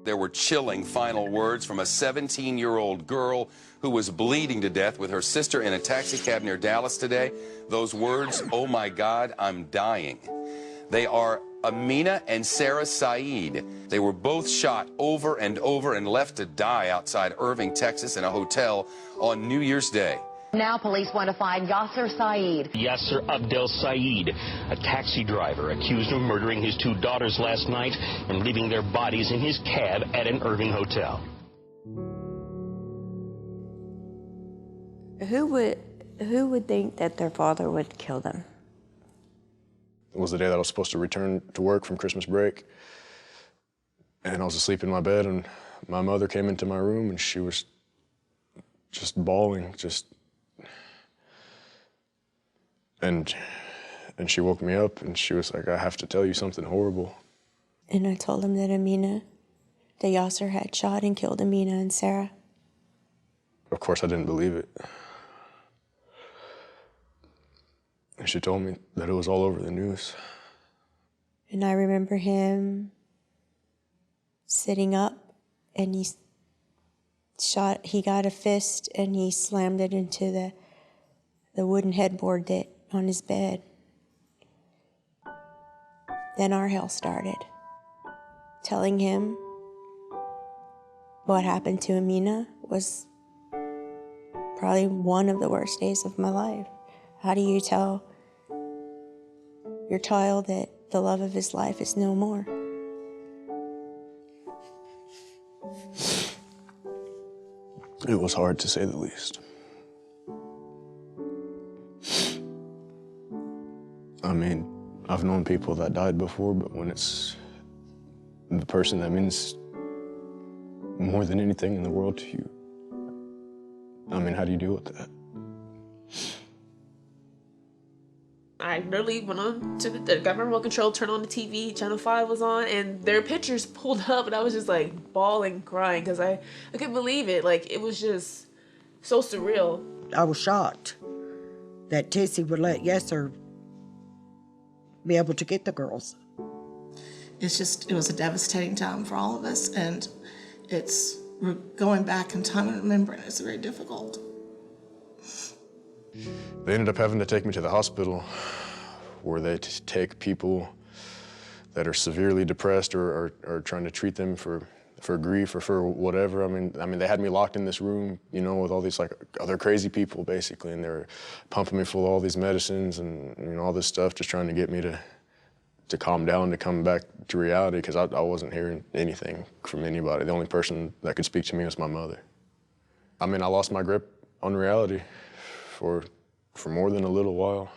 There were chilling final words from a 17-year-old girl who was bleeding to death with her sister in a taxi cab near Dallas today. Those words, "Oh my God, I'm dying." They are Amina and Sarah Saeed. They were both shot over and over and left to die outside Irving, Texas, in a hotel on New Year's Day. Now police want to find Yasser Saeed. Yasser Abdel Saeed, a taxi driver accused of murdering his 2 daughters last night and leaving their bodies in his cab at an Irving hotel. Who would think that their father would kill them? It was the day that I was supposed to return to work from Christmas break. And I was asleep in my bed, and my mother came into my room, and she was just bawling, and she woke me up, and she was like, "I have to tell you something horrible." And I told him that Yasser had shot and killed Amina and Sarah. Of course, I didn't believe it. And she told me that it was all over the news. And I remember him sitting up, and he got a fist and he slammed it into the wooden headboard that on his bed. Then our hell started. Telling him what happened to Amina was probably one of the worst days of my life. How do you tell your child that the love of his life is no more? It was hard, to say the least. I mean, I've known people that died before, but when it's the person that means more than anything in the world to you, I mean, how do you deal with that? I literally went on to the government remote control, turned on the TV, Channel 5 was on, and their pictures pulled up, and I was just like bawling, crying, because I couldn't believe it. Like, it was just so surreal. I was shocked that Tissy would let Yasser be able to get the girls. It was a devastating time for all of us, and we're going back in time and remembering it's very difficult. They ended up having to take me to the hospital, where they take people that are severely depressed or trying to treat them for grief or for whatever. I mean, they had me locked in this room, you know, with all these like other crazy people basically, and they were pumping me full of all these medicines and, you know, all this stuff, just trying to get me to calm down, to come back to reality, because I wasn't hearing anything from anybody. The only person that could speak to me was my mother. I mean, I lost my grip on reality for more than a little while.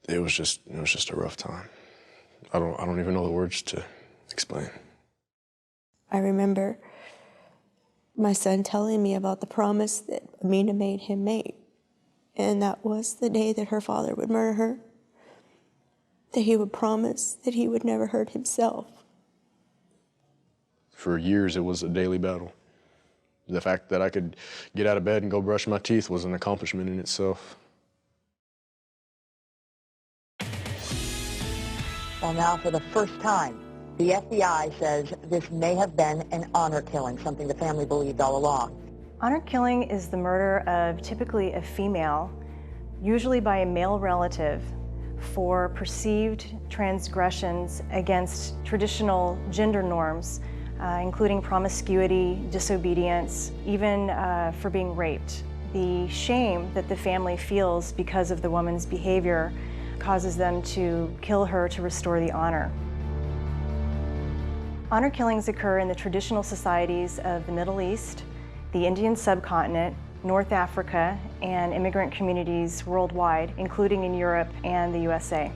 It was just a rough time. I don't even know the words to explain. I remember my son telling me about the promise that Amina made him make. And that was the day that her father would murder her. That he would promise that he would never hurt himself. For years, it was a daily battle. The fact that I could get out of bed and go brush my teeth was an accomplishment in itself. Well, now for the first time, the FBI says this may have been an honor killing, something the family believed all along. Honor killing is the murder of typically a female, usually by a male relative, for perceived transgressions against traditional gender norms, including promiscuity, disobedience, even for being raped. The shame that the family feels because of the woman's behavior causes them to kill her to restore the honor. Honor killings occur in the traditional societies of the Middle East, the Indian subcontinent, North Africa, and immigrant communities worldwide, including in Europe and the USA.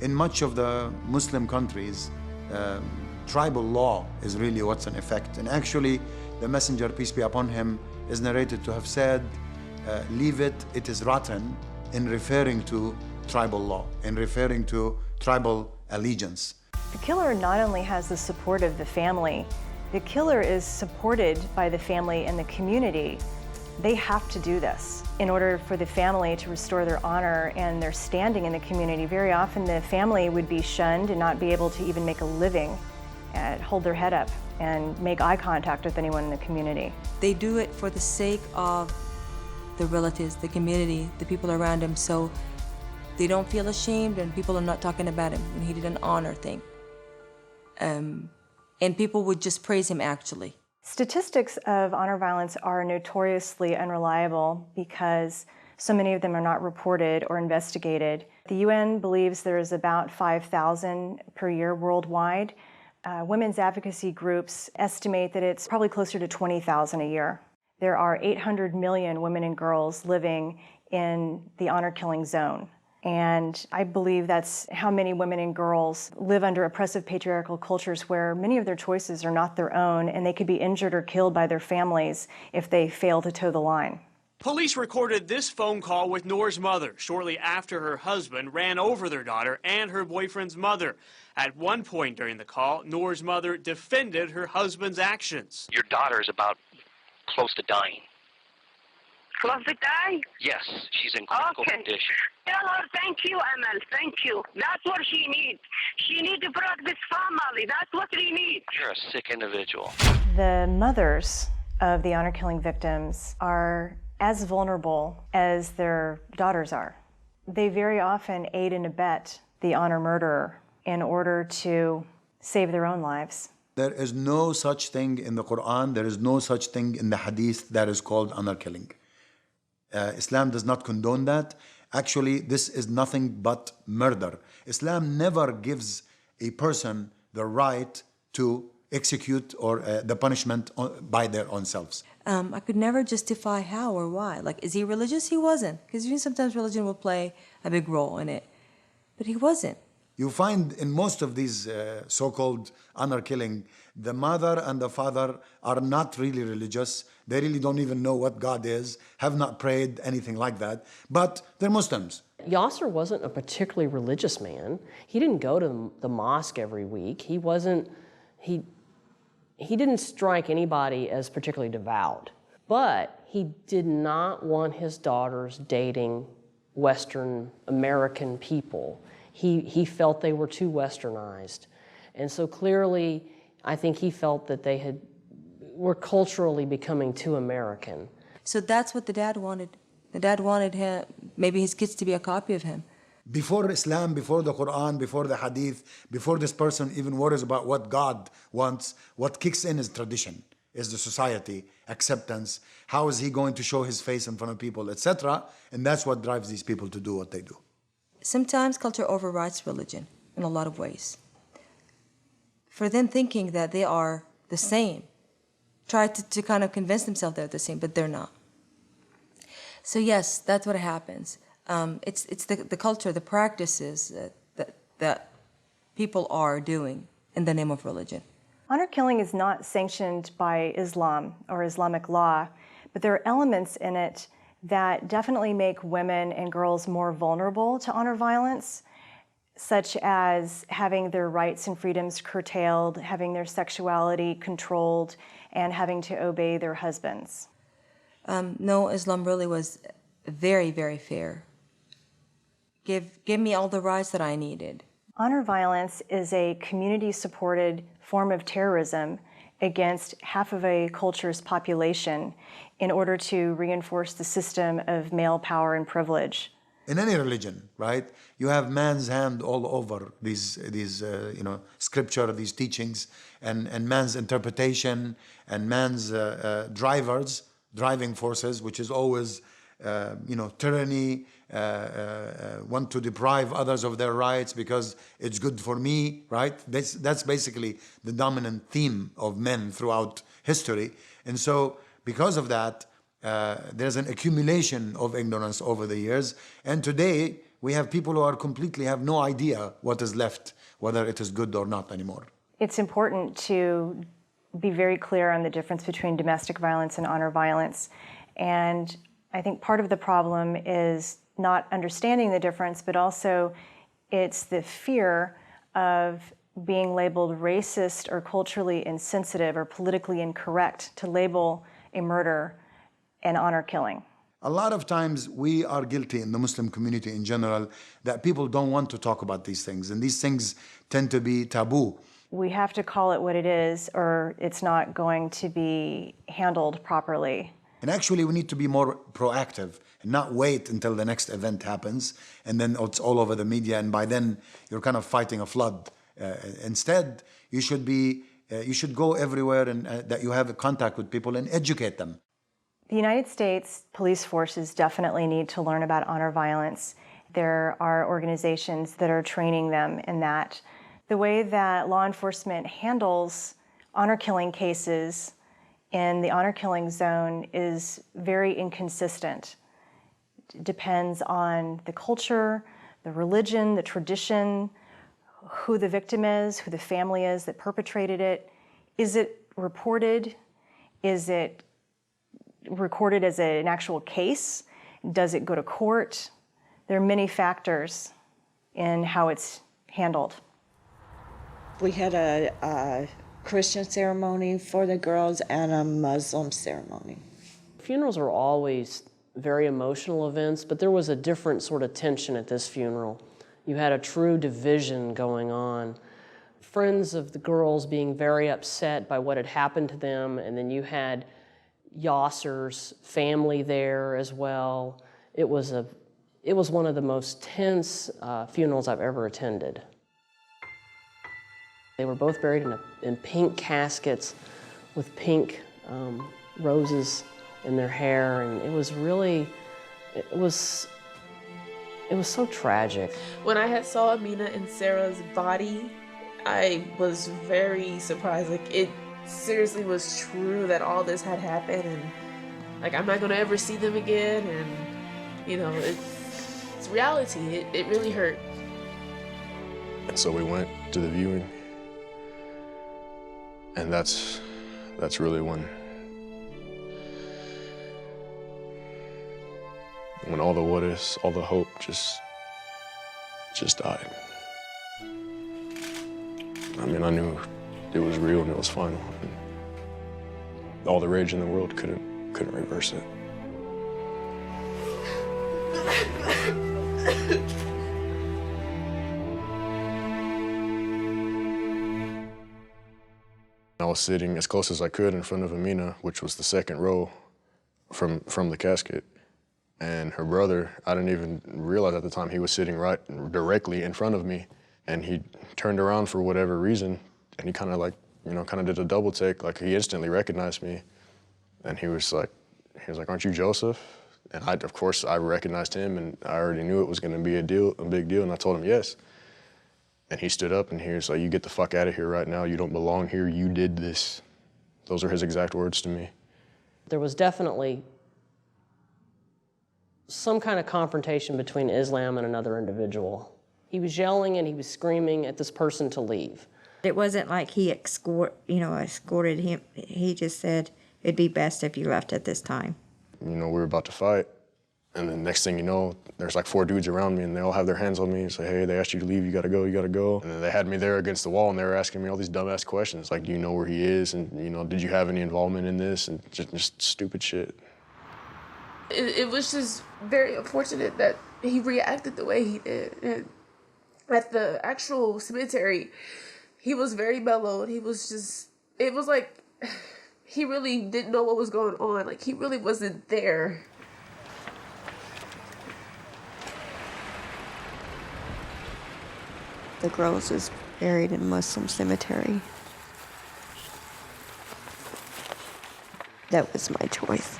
In much of the Muslim countries, tribal law is really what's in effect. And actually, the messenger, peace be upon him, is narrated to have said, leave it, it is rotten, in referring to tribal law, in referring to tribal allegiance. The killer not only has the support of the family, the killer is supported by the family and the community They have to do this in order for the family to restore their honor and their standing in the community. Very often the family would be shunned and not be able to even make a living and hold their head up and make eye contact with anyone in the community. They do it for the sake of the relatives, the community, the people around him, so they don't feel ashamed and people are not talking about him. And he did an honor thing. And people would just praise him, actually. Statistics of honor violence are notoriously unreliable because so many of them are not reported or investigated. The UN believes there's about 5,000 per year worldwide. Women's advocacy groups estimate that it's probably closer to 20,000 a year. There are 800 million women and girls living in the honor killing zone. And I believe that's how many women and girls live under oppressive patriarchal cultures where many of their choices are not their own and they could be injured or killed by their families if they fail to toe the line. Police recorded this phone call with Noor's mother shortly after her husband ran over their daughter and her boyfriend's mother. At one point during the call, Noor's mother defended her husband's actions. Your daughter is about close to dying. Close to die? Yes, she's in critical condition. Tell her thank you, Amal. Thank you. That's what she needs. She needs to protect this family. That's what she needs. You're a sick individual. The mothers of the honor killing victims are as vulnerable as their daughters are. They very often aid and abet the honor murderer in order to save their own lives. There is no such thing in the Quran, there is no such thing in the Hadith that is called honor killing. Islam does not condone that. Actually, this is nothing but murder. Islam never gives a person the right to execute or the punishment by their own selves. I could never justify how or why. Like, is he religious? He wasn't. Because sometimes religion will play a big role in it. But he wasn't. You find in most of these so-called honor killing, the mother and the father are not really religious. They really don't even know what God is, have not prayed, anything like that. But they're Muslims. Yasser wasn't a particularly religious man. He didn't go to the mosque every week. He didn't strike anybody as particularly devout. But he did not want his daughters dating Western American people. He felt they were too westernized. And so clearly, I think he felt that they were culturally becoming too American. So that's what the dad wanted. The dad wanted maybe his kids to be a copy of him. Before Islam, before the Quran, before the Hadith, before this person even worries about what God wants, what kicks in is tradition, is the society, acceptance. How is he going to show his face in front of people, etc. And that's what drives these people to do what they do. Sometimes culture overrides religion in a lot of ways. For them thinking that they are the same, try to kind of convince themselves they're the same, but they're not. So yes, that's what happens. It's the culture, the practices that people are doing in the name of religion. Honor killing is not sanctioned by Islam or Islamic law, but there are elements in it that definitely make women and girls more vulnerable to honor violence, such as having their rights and freedoms curtailed, having their sexuality controlled, and having to obey their husbands. No, Islam really was very, very fair. Give me all the rights that I needed. Honor violence is a community-supported form of terrorism against half of a culture's population in order to reinforce the system of male power and privilege. In any religion, right? You have man's hand all over these scripture, these teachings, and man's interpretation, and man's driving forces, which is always, tyranny, want to deprive others of their rights because it's good for me, right? That's basically the dominant theme of men throughout history. And so because of that, there's an accumulation of ignorance over the years. And today, we have people who are completely have no idea what is left, whether it is good or not anymore. It's important to be very clear on the difference between domestic violence and honor violence. And I think part of the problem is not understanding the difference, but also it's the fear of being labeled racist or culturally insensitive or politically incorrect to label a murder an honor killing. A lot of times we are guilty in the Muslim community in general that people don't want to talk about these things, and these things tend to be taboo. We have to call it what it is, or it's not going to be handled properly. And actually, we need to be more proactive and not wait until the next event happens and then it's all over the media, and by then you're kind of fighting a flood. Instead, you should go everywhere and that you have contact with people and educate them. The United States police forces definitely need to learn about honor violence. There are organizations that are training them in that. The way that law enforcement handles honor killing cases in the honor killing zone is very inconsistent. It depends on the culture, the religion, the tradition, who the victim is, who the family is that perpetrated it. Is it reported? Is it recorded as an actual case? Does it go to court? There are many factors in how it's handled. We had a Christian ceremony for the girls and a Muslim ceremony. Funerals are always very emotional events, but there was a different sort of tension at this funeral. You had a true division going on. Friends of the girls being very upset by what had happened to them, and then you had Yasser's family there as well. It was one of the most tense funerals I've ever attended. They were both buried in pink caskets with pink roses in their hair, and it was so tragic. When I had saw Amina and Sarah's body, I was very surprised. Like, it seriously was true that all this had happened, and like, I'm not gonna ever see them again, and you know, it's reality. It really hurt. And so we went to the viewing, and that's really when all the what ifs, all the hope just died. I mean, I knew it was real and it was final. And all the rage in the world couldn't reverse it. I was sitting as close as I could in front of Amina, which was the second row from the casket. And her brother, I didn't even realize at the time, he was sitting right directly in front of me. And he turned around for whatever reason, and he kind of did a double take, like he instantly recognized me. And he was like, "Aren't you Joseph?" And of course, I recognized him, and I already knew it was gonna be a big deal, and I told him yes. And he stood up and he was like, "You get the fuck out of here right now. You don't belong here. You did this." Those are his exact words to me. There was definitely some kind of confrontation between Islam and another individual. He was yelling and he was screaming at this person to leave. It wasn't like he escorted him. He just said, "It'd be best if you left at this time." We were about to fight. And then next thing you know, there's like 4 dudes around me and they all have their hands on me and say, "Hey, they asked you to leave, you gotta go, you gotta go." And then they had me there against the wall and they were asking me all these dumbass questions, like, "Do you know where he is? And did you have any involvement in this?" And just stupid shit. It was just very unfortunate that he reacted the way he did. And at the actual cemetery, he was very mellow, and it was like he really didn't know what was going on. Like, he really wasn't there. The girls is buried in a Muslim cemetery. That was my choice.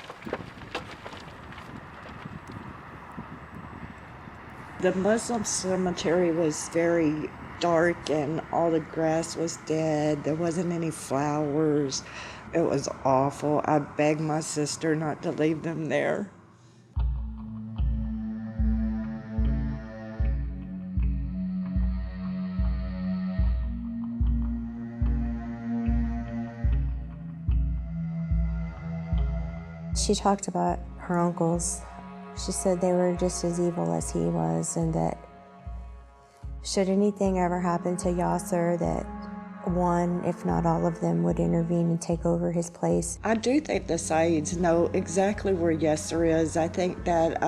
The Muslim cemetery was very dark and all the grass was dead. There wasn't any flowers. It was awful. I begged my sister not to leave them there. She talked about her uncles. She said they were just as evil as he was, and that should anything ever happen to Yasser, that one, if not all of them, would intervene and take over his place. I do think the Saids know exactly where Yasser is. I think that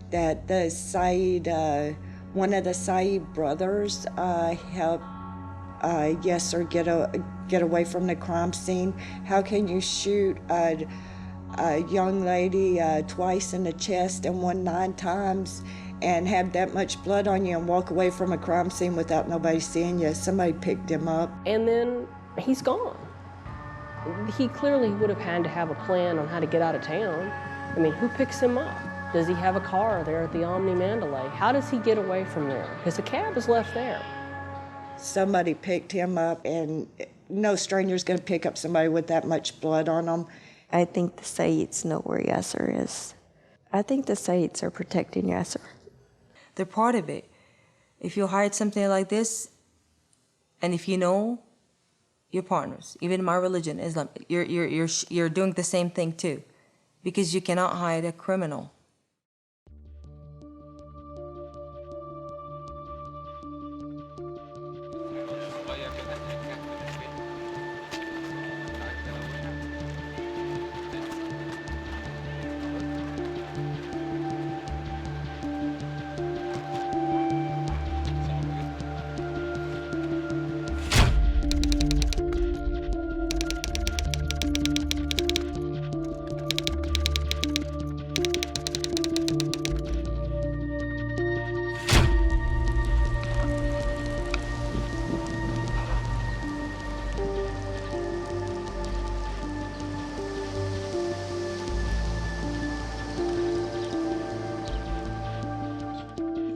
that the Said, one of the Said brothers, helped Yasser get away from the crime scene. How can you shoot a young lady twice in the chest and one 9 times and have that much blood on you and walk away from a crime scene without nobody seeing you? Somebody picked him up. And then he's gone. He clearly would have had to have a plan on how to get out of town. I mean, who picks him up? Does he have a car there at the Omni Mandalay? How does he get away from there? Because the cab is left there. Somebody picked him up, and no stranger's going to pick up somebody with that much blood on them. I think the Saids know where Yasser is. I think the Saids are protecting Yasser. They're part of it. If you hide something like this, and if you know your partners, even in my religion, Islam, you're doing the same thing too, because you cannot hide a criminal.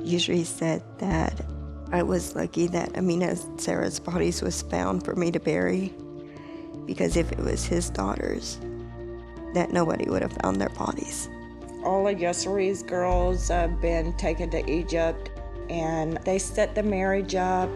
Usually said that I was lucky that Amina and Sarah's bodies was found for me to bury, because if it was his daughters, that nobody would have found their bodies. All of Yasser's girls have been taken to Egypt, and they set the marriage up.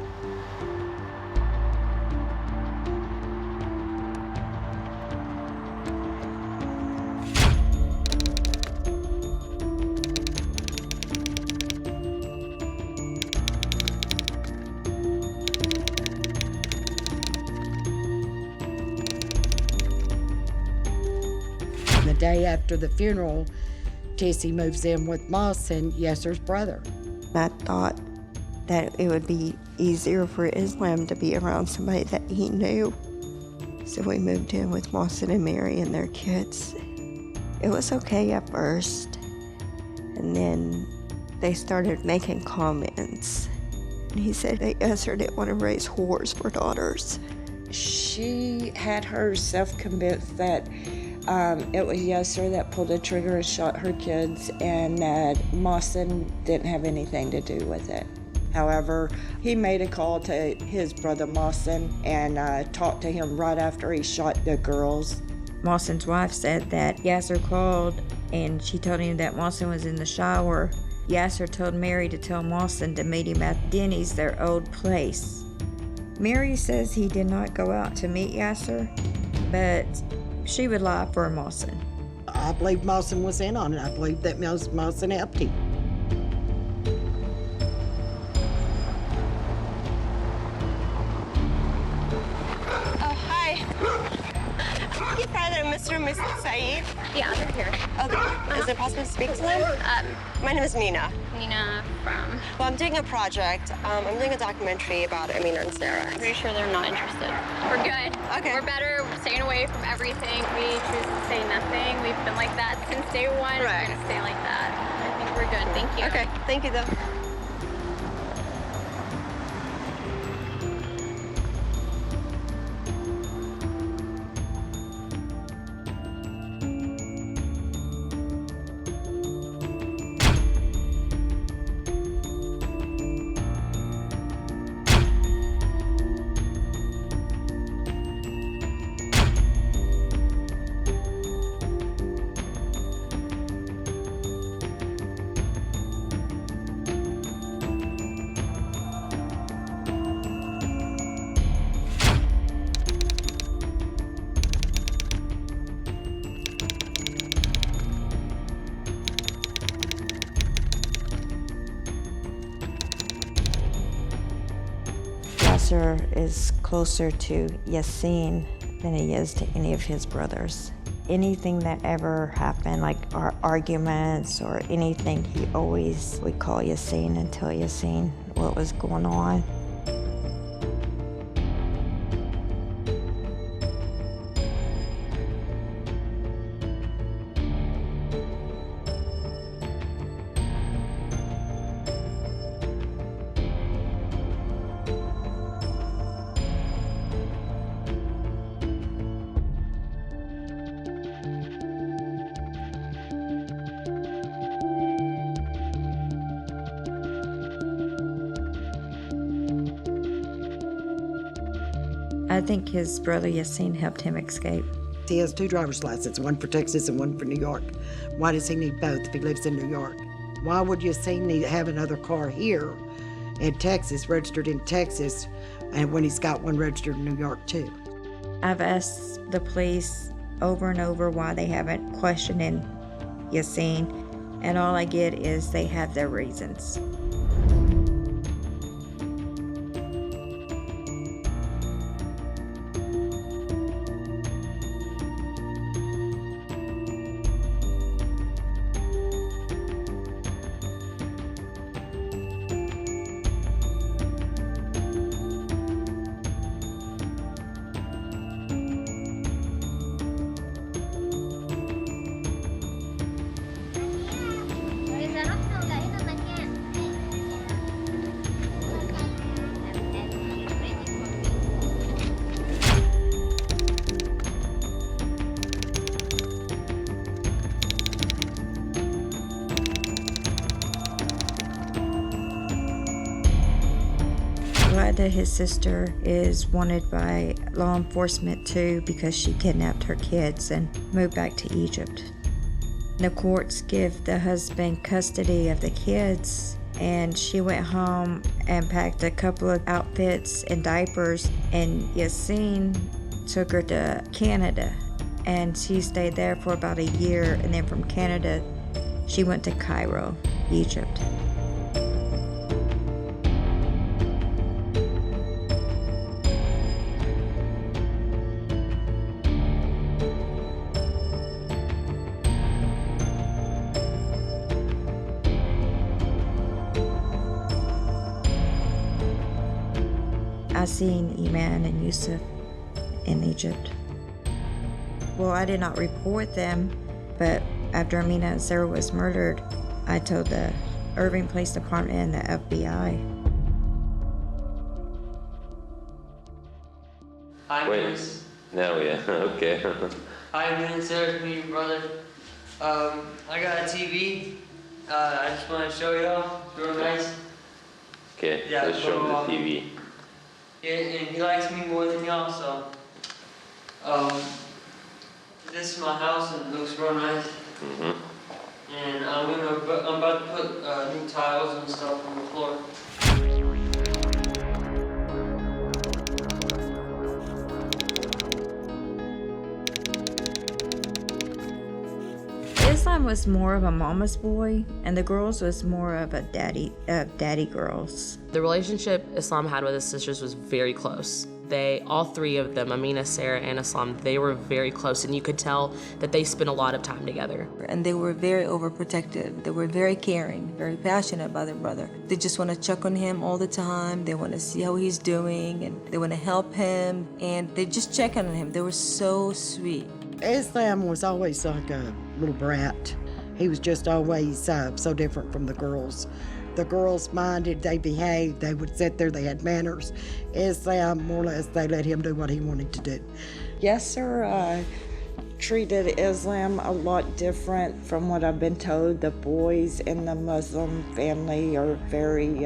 The day after the funeral, Tessie moves in with Mohsen, Yasser's brother. I thought that it would be easier for Islam to be around somebody that he knew. So we moved in with Mohsen and Mary and their kids. It was okay at first, and then they started making comments. And he said that Yasser didn't want to raise whores for daughters. She had herself convinced that it was Yasser that pulled the trigger and shot her kids, and that Mohsen didn't have anything to do with it. However, he made a call to his brother Mohsen and talked to him right after he shot the girls. Mohsen's wife said that Yasser called and she told him that Mohsen was in the shower. Yasser told Mary to tell Mohsen to meet him at Denny's, their old place. Mary says he did not go out to meet Yasser, but she would lie for Mohsen. I believe Mohsen was in on it. I believe that Mohsen helped him. Oh, hi. You said that Mr. and Mrs. Said? Yeah, they're here. Okay. Is it possible to speak to them? My name is Nina. Nina from? Well, I'm doing a project. I'm doing a documentary about Amina and Sarah. I'm pretty sure they're not interested. We're good. Okay. We're better. We're staying away from everything. We choose to say nothing. We've been like that since day one. Right. We're going to stay like that. I think we're good. Thank you. Okay. Thank you, though. Yasser is closer to Yasin than he is to any of his brothers. Anything that ever happened, like our arguments or anything, he always would call Yasin and tell Yasin what was going on. I think his brother Yasin helped him escape. He has 2 driver's licenses, one for Texas and one for New York. Why does he need both if he lives in New York? Why would Yasin need to have another car here in Texas, registered in Texas, and when he's got one registered in New York too? I've asked the police over and over why they haven't questioned Yasin, and all I get is they have their reasons. Glad that his sister is wanted by law enforcement too because she kidnapped her kids and moved back to Egypt. The courts give the husband custody of the kids, and she went home and packed a couple of outfits and diapers, and Yasin took her to Canada, and she stayed there for about a year, and then from Canada she went to Cairo, Egypt. I seen Iman and Yusuf in Egypt. Well, I did not report them, but after Amina and Sarah was murdered, I told the Irving Police Department and the FBI. Hi, Vince. No, yeah, okay. Hi, Vince. There's me, brother. I got a TV. I just want to show y'all. It's real nice. Okay, Yeah, let's show him the so, TV. Yeah, and he likes me more than y'all, so. This is my house, and it looks real nice. Mm-hmm. And I'm about to put new tiles and stuff on the floor. Islam was more of a mama's boy, and the girls was more of a daddy girls. The relationship Islam had with his sisters was very close. All 3 of them, Amina, Sarah, and Islam, they were very close, and you could tell that they spent a lot of time together. And they were very overprotective. They were very caring, very passionate about their brother. They just want to check on him all the time. They want to see how he's doing, and they want to help him, and they just check on him. They were so sweet. Islam was always like a little brat. He was just always so different from the girls. The girls minded, they behaved, they would sit there, they had manners. Islam, more or less, they let him do what he wanted to do. Yasser treated Islam a lot different from what I've been told. The boys in the Muslim family are very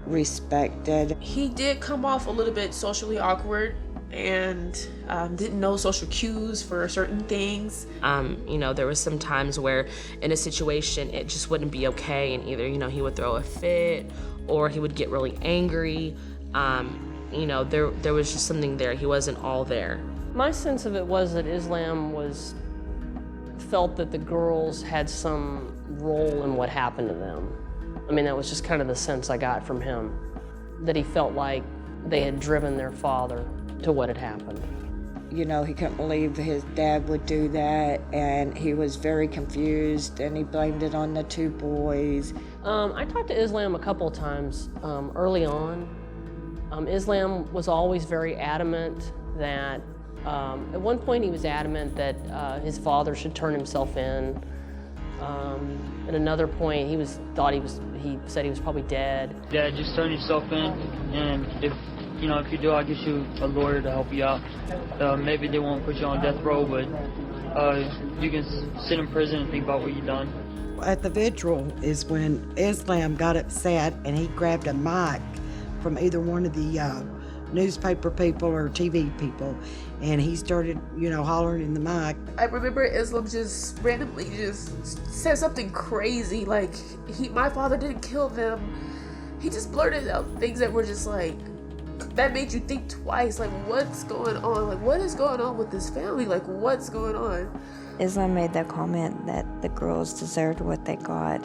respected. He did come off a little bit socially awkward and didn't know social cues for certain things. There was some times where in a situation it just wouldn't be okay, and either, he would throw a fit or he would get really angry. There was just something there. He wasn't all there. My sense of it was that Islam felt that the girls had some role in what happened to them. I mean, that was just kind of the sense I got from him, that he felt like they had driven their father to what had happened. You know, he couldn't believe his dad would do that, and he was very confused, and he blamed it on the two boys. I talked to Islam a couple of times early on. Islam was always very adamant that, at one point he was adamant that his father should turn himself in. At another point, he said he was probably dead. Dad, just turn yourself in, and if you do, I'll get you a lawyer to help you out. Maybe they won't put you on death row, but you can sit in prison and think about what you've done. At the vigil is when Islam got upset and he grabbed a mic from either one of the newspaper people or TV people, and he started, hollering in the mic. I remember Islam just randomly just said something crazy, like, my father didn't kill them. He just blurted out things that were just like, that made you think twice, like, what's going on? Like, what is going on with this family? Like, what's going on? Islam made that comment that the girls deserved what they got.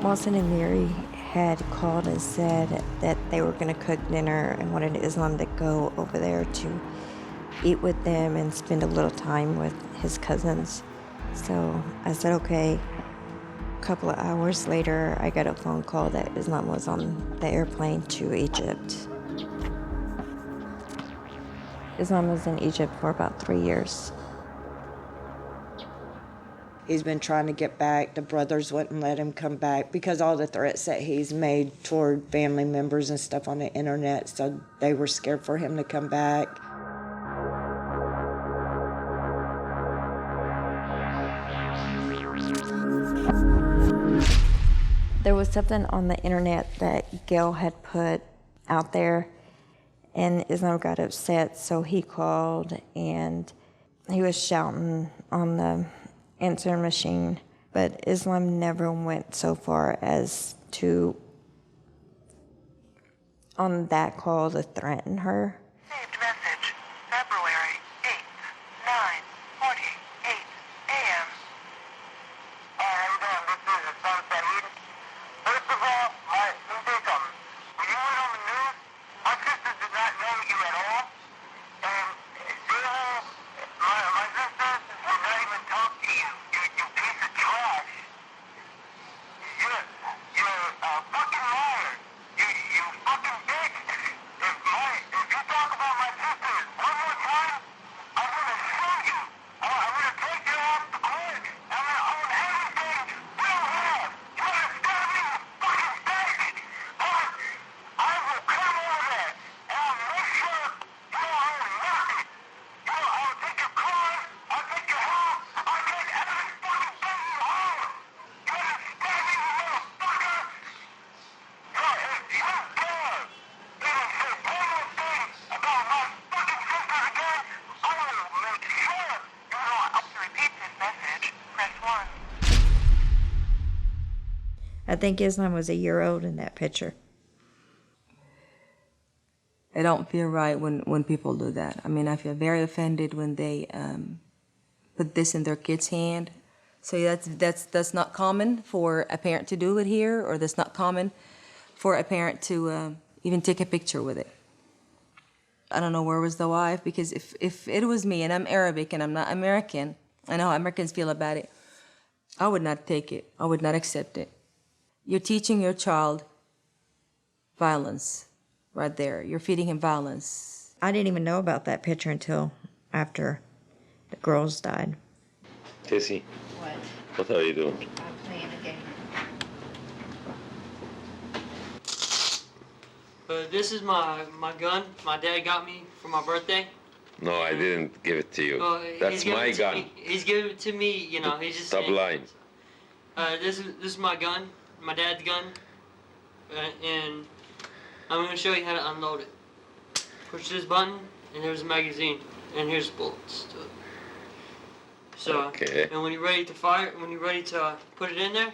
Wilson and Mary had called and said that they were going to cook dinner and wanted Islam to go over there to eat with them and spend a little time with his cousins. So I said, okay. A couple of hours later, I got a phone call that Islam was on the airplane to Egypt. Islam was in Egypt for about 3 years. He's been trying to get back. The brothers wouldn't let him come back because all the threats that he's made toward family members and stuff on the internet, so they were scared for him to come back. There was something on the internet that Gail had put out there, and Islam got upset, so he called and he was shouting on the answering machine. But Islam never went so far as to, on that call, to threaten her. Saved message, February 8th, 9:48 a.m. How you doing? This is Hassan Saeed. First of all, let me say something. When you went on the news, my sisters did not know you at all. And my sisters would not even talk to you. You piece of trash. You're a fucking liar. You fucking bitch. If you talk about my sisters one more time, I'm gonna sue you. I'm gonna take you off the court. I'm gonna own everything you have. You understand me, you fucking faggot? I will come over there and I'll make sure you don't own nothing. I'll take your cars, I'll take your house, I'll take every fucking thing you own. You understand me, you motherfucker? If you dare even say one more thing about my fucking sisters again, I will make sure you know. To repeat this message, press 1. I think Islam was a year old in that picture. I don't feel right when people do that. I mean, I feel very offended when they put this in their kid's hand. So that's not common for a parent to do it here, or that's not common for a parent to even take a picture with it. I don't know where was the wife, because if it was me and I'm Arabic and I'm not American, I know how Americans feel about it, I would not take it. I would not accept it. You're teaching your child violence right there. You're feeding him violence. I didn't even know about that picture until after the girls died. Tessie, What? what are you doing? I'm playing a game. This is my gun. My dad got me for my birthday. No, I didn't give it to you. That's He's given my it to gun. me. He's given it to me. He's just Stop saying, lying. This is my gun, my dad's gun, and I'm gonna show you how to unload it. Push this button, and there's a magazine, and here's bullets to it. So, Okay. and when you're ready to fire, when you're ready to put it in there,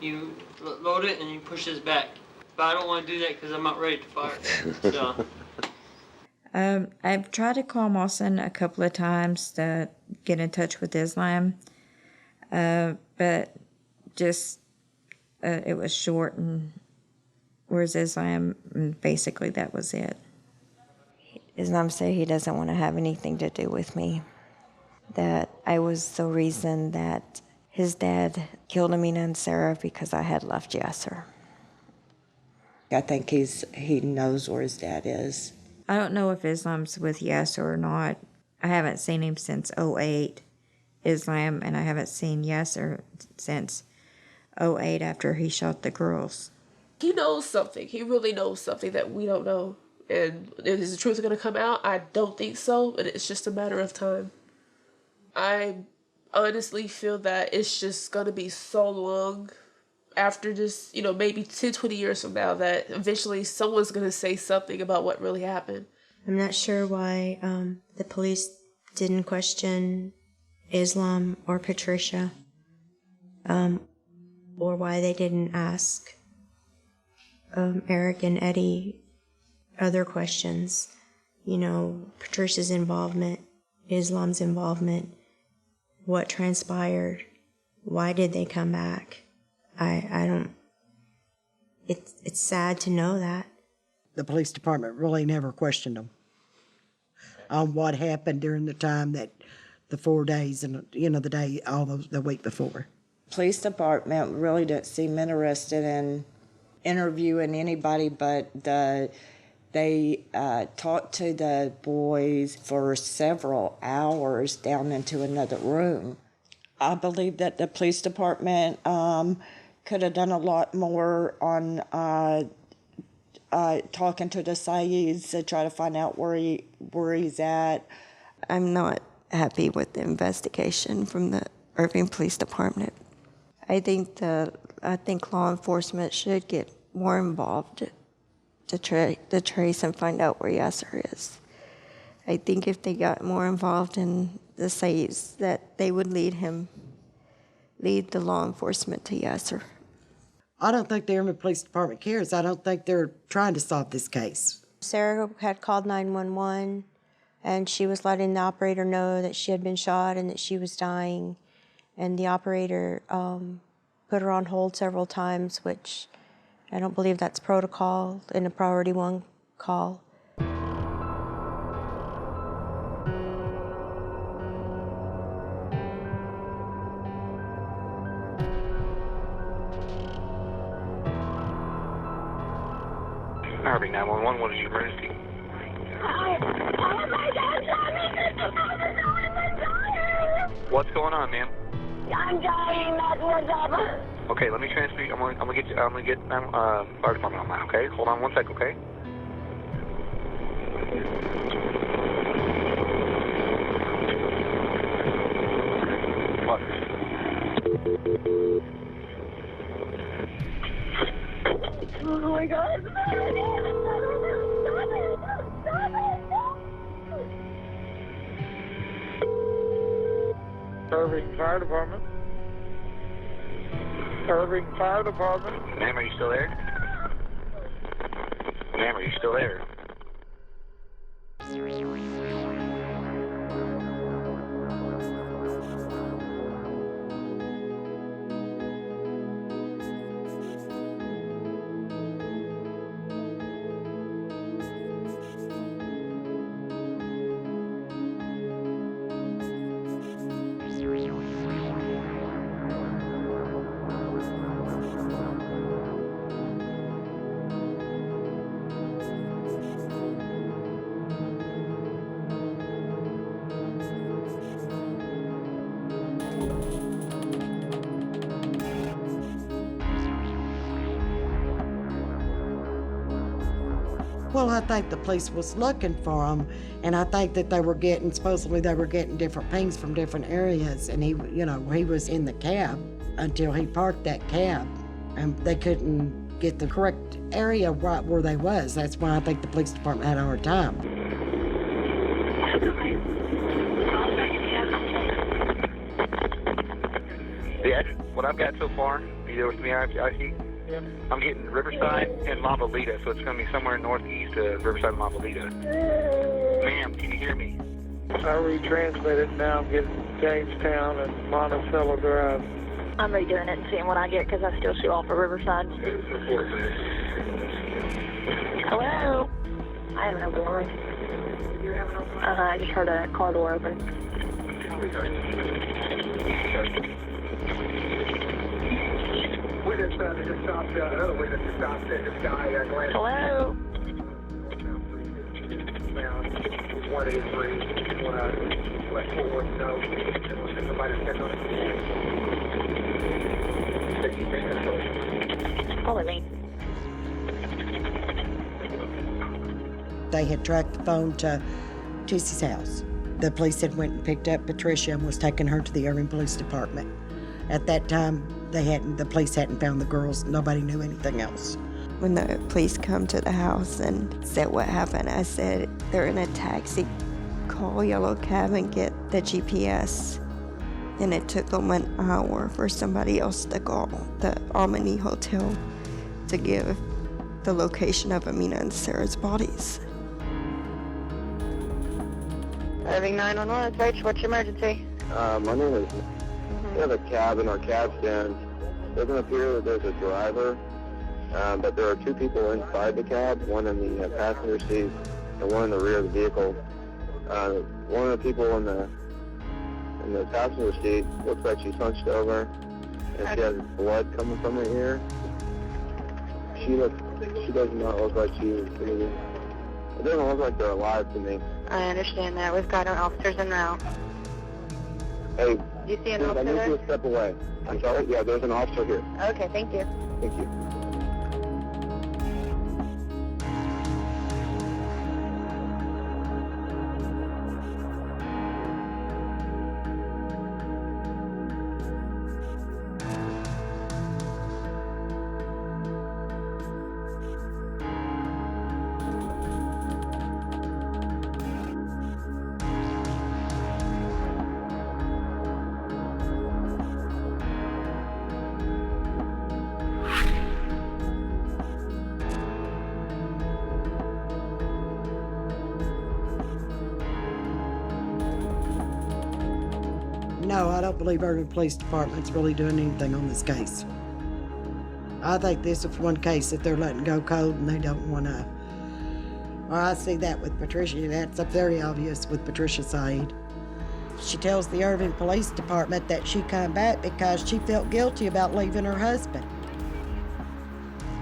you load it and you push this back. But I don't want to do that because I'm not ready to fire it. So. I've tried to call Mawson a couple of times to get in touch with Islam, but just it was short, and where's Islam? And basically, that was it. Islam said he doesn't want to have anything to do with me, that I was the reason that his dad killed Amina and Sarah because I had left Yasser. I think he knows where his dad is. I don't know if Islam's with Yasser or not. I haven't seen him since 2008, Islam, and I haven't seen Yasser since 2008 after he shot the girls. He knows something. He really knows something that we don't know. And is the truth going to come out? I don't think so, but it's just a matter of time. I honestly feel that it's just going to be so long after just, maybe 10, 20 years from now that eventually someone's going to say something about what really happened. I'm not sure why the police didn't question Islam or Patricia, or why they didn't ask Eric and Eddie other questions. Patricia's involvement, Islam's involvement, what transpired, why did they come back? I don't, it's sad to know that. The police department really never questioned them on what happened during the time that the 4 days and, the day, the week before. Police department really didn't seem interested in interviewing anybody, but they talked to the boys for several hours down into another room. I believe that the police department could have done a lot more on talking to the Saeeds to try to find out where he's at. I'm not happy with the investigation from the Irving Police Department. I think law enforcement should get more involved to trace and find out where Yasser is. I think if they got more involved in the Saeeds, that they would lead the law enforcement to Yasser. I don't think the Irving Police Department cares. I don't think they're trying to solve this case. Sarah had called 911, and she was letting the operator know that she had been shot and that she was dying. And the operator put her on hold several times, which I don't believe that's protocol in a priority 1 call. Irving 911, what is your emergency? What's going on, ma'am? I'm dying, that's what's up. Okay, let me transfer you. I'm gonna get fire department online, okay? Hold on 1 sec, okay? What? Oh my God, Irving Fire Department. Irving Fire Department. Ma'am, are you still there? Ma'am, are you still there? Well, I think the police was looking for him, and I think that supposedly they were getting different pings from different areas, and he was in the cab until he parked that cab, and they couldn't get the correct area right where they was. That's why I think the police department had a hard time. What I've got so far, are you there with me, IC? Yeah. I'm getting Riverside and Lava Lita, so it's going to be somewhere northeast to Riverside Montevita. Ma'am, can you hear me? I retransmitted now. I'm getting Jamestown and Monticello Drive. I'm redoing it and seeing what I get because I still shoot off of Riverside. Hello? I have an open line. I just heard a car door open. Hello? 183, West Fort Worth, no. Somebody check on it. Calling me. They had tracked the phone to Tissie's house. The police had went and picked up Patricia and was taking her to the Irving Police Department. At that time, the police hadn't found the girls. Nobody knew anything else. When the police come to the house and said what happened, I said, they're in a taxi. Call Yellow Cab and get the GPS. And it took them an hour for somebody else to call the Omni Hotel to give the location of Amina and Sarah's bodies. Irving 911, it's Rach. What's your emergency? My name is. We have a cab in our cab stand. It doesn't appear that there's a driver, but there are two people inside the cab, one in the passenger seat and one in the rear of the vehicle. One of the people in the passenger seat looks like she's hunched over and she has blood coming from her ear. She does not look like she is breathing. It doesn't look like they're alive to me. I understand that. We've got our officers in now. Hey, Do you see an I officer need there? you to step away. I'm sorry? Yeah, there's an officer here. Okay, thank you. Thank you. No, I don't believe Irving Police Department's really doing anything on this case. I think this is one case that they're letting go cold and they don't want to. Well, I see that with Patricia. That's very obvious with Patricia Saeed. She tells the Irving Police Department that she came back because she felt guilty about leaving her husband.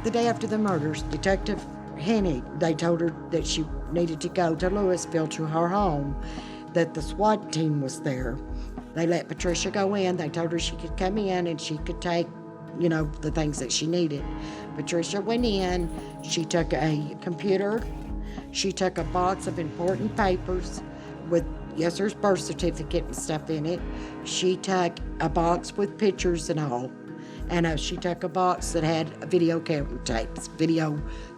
The day after the murders, Detective Hennig, they told her that she needed to go to Louisville to her home, that the SWAT team was there. They let Patricia go in. They told her she could come in and she could take, the things that she needed. Patricia went in. She took a computer. She took a box of important papers with Yesser's birth certificate and stuff in it. She took a box with pictures and all. And she took a box that had video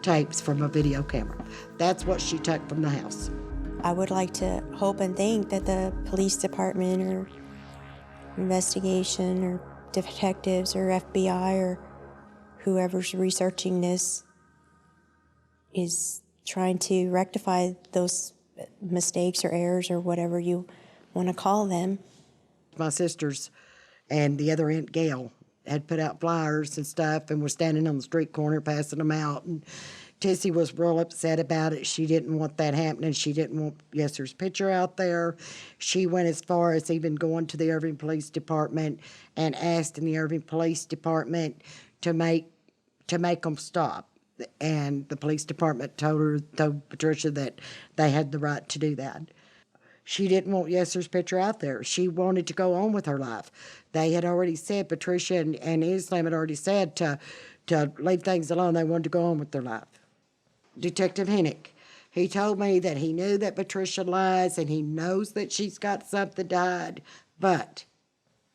tapes from a video camera. That's what she took from the house. I would like to hope and think that the police department or investigation or detectives or FBI or whoever's researching this is trying to rectify those mistakes or errors or whatever you want to call them. My sisters and the other Aunt Gail had put out flyers and stuff and were standing on the street corner passing them out. And Tessie was real upset about it. She didn't want that happening. She didn't want Yesser's picture out there. She went as far as even going to the Irving Police Department and asking the Irving Police Department to make them stop. And the police department told Patricia that they had the right to do that. She didn't want Yesser's picture out there. She wanted to go on with her life. They had already said, Patricia and Islam had already said to leave things alone. They wanted to go on with their life. Detective Hennig, he told me that he knew that Patricia lies and he knows that she's got something to hide, but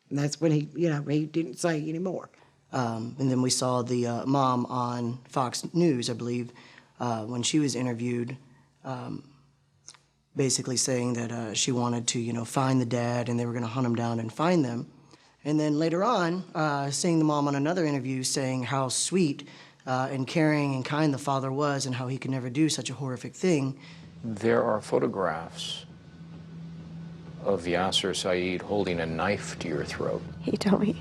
and that's when he didn't say anymore. And then we saw the mom on Fox News, I believe, when she was interviewed, basically saying that she wanted to, find the dad and they were going to hunt him down and find them. And then later on, seeing the mom on another interview saying how sweet and caring and kind the father was and how he could never do such a horrific thing. There are photographs of Yasser Saeed holding a knife to your throat. He told me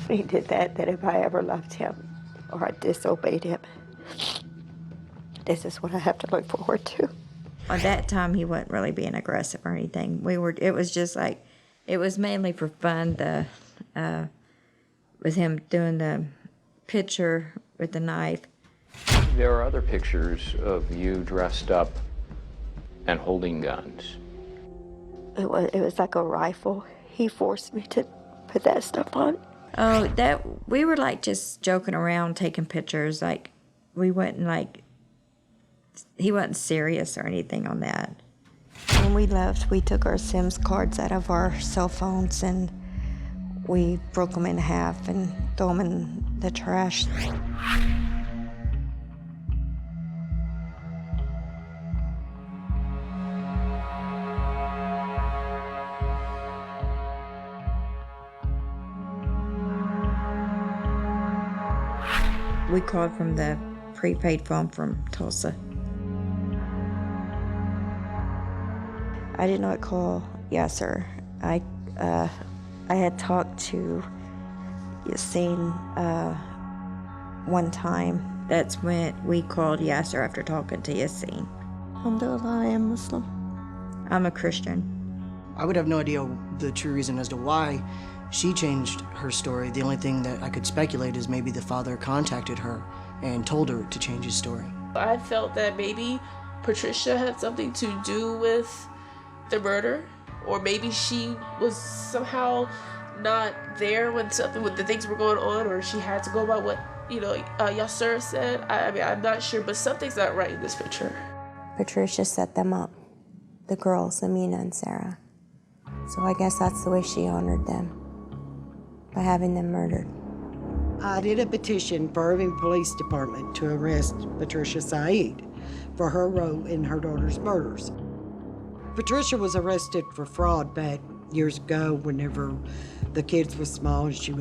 when he did that if I ever loved him or I disobeyed him, this is what I have to look forward to. At that time, he wasn't really being aggressive or anything. It was just like, it was mainly for fun, with him doing the picture with the knife. There are other pictures of you dressed up and holding guns. It was like a rifle. He forced me to put that stuff on. Oh, we were like just joking around, taking pictures. Like, we wasn't like, he wasn't serious or anything on that. When we left, we took our SIMS cards out of our cell phones and we broke them in half and threw them in the trash. We called from the prepaid phone from Tulsa. I did not call Yasser. I had talked to Yassine one time. That's when we called Yasser after talking to Yassine. Alhamdulillah, I am Muslim. I'm a Christian. I would have no idea the true reason as to why she changed her story. The only thing that I could speculate is maybe the father contacted her and told her to change his story. I felt that maybe Patricia had something to do with the murder, or maybe she was somehow not there when the things were going on, or she had to go by what Yasser said. I mean, I'm not sure, but something's not right in this picture. Patricia set them up, the girls, Amina and Sarah. So I guess that's the way she honored them, by having them murdered. I did a petition for Irving Police Department to arrest Patricia Saeed for her role in her daughter's murders. Patricia was arrested for fraud back years ago whenever the kids were small, and she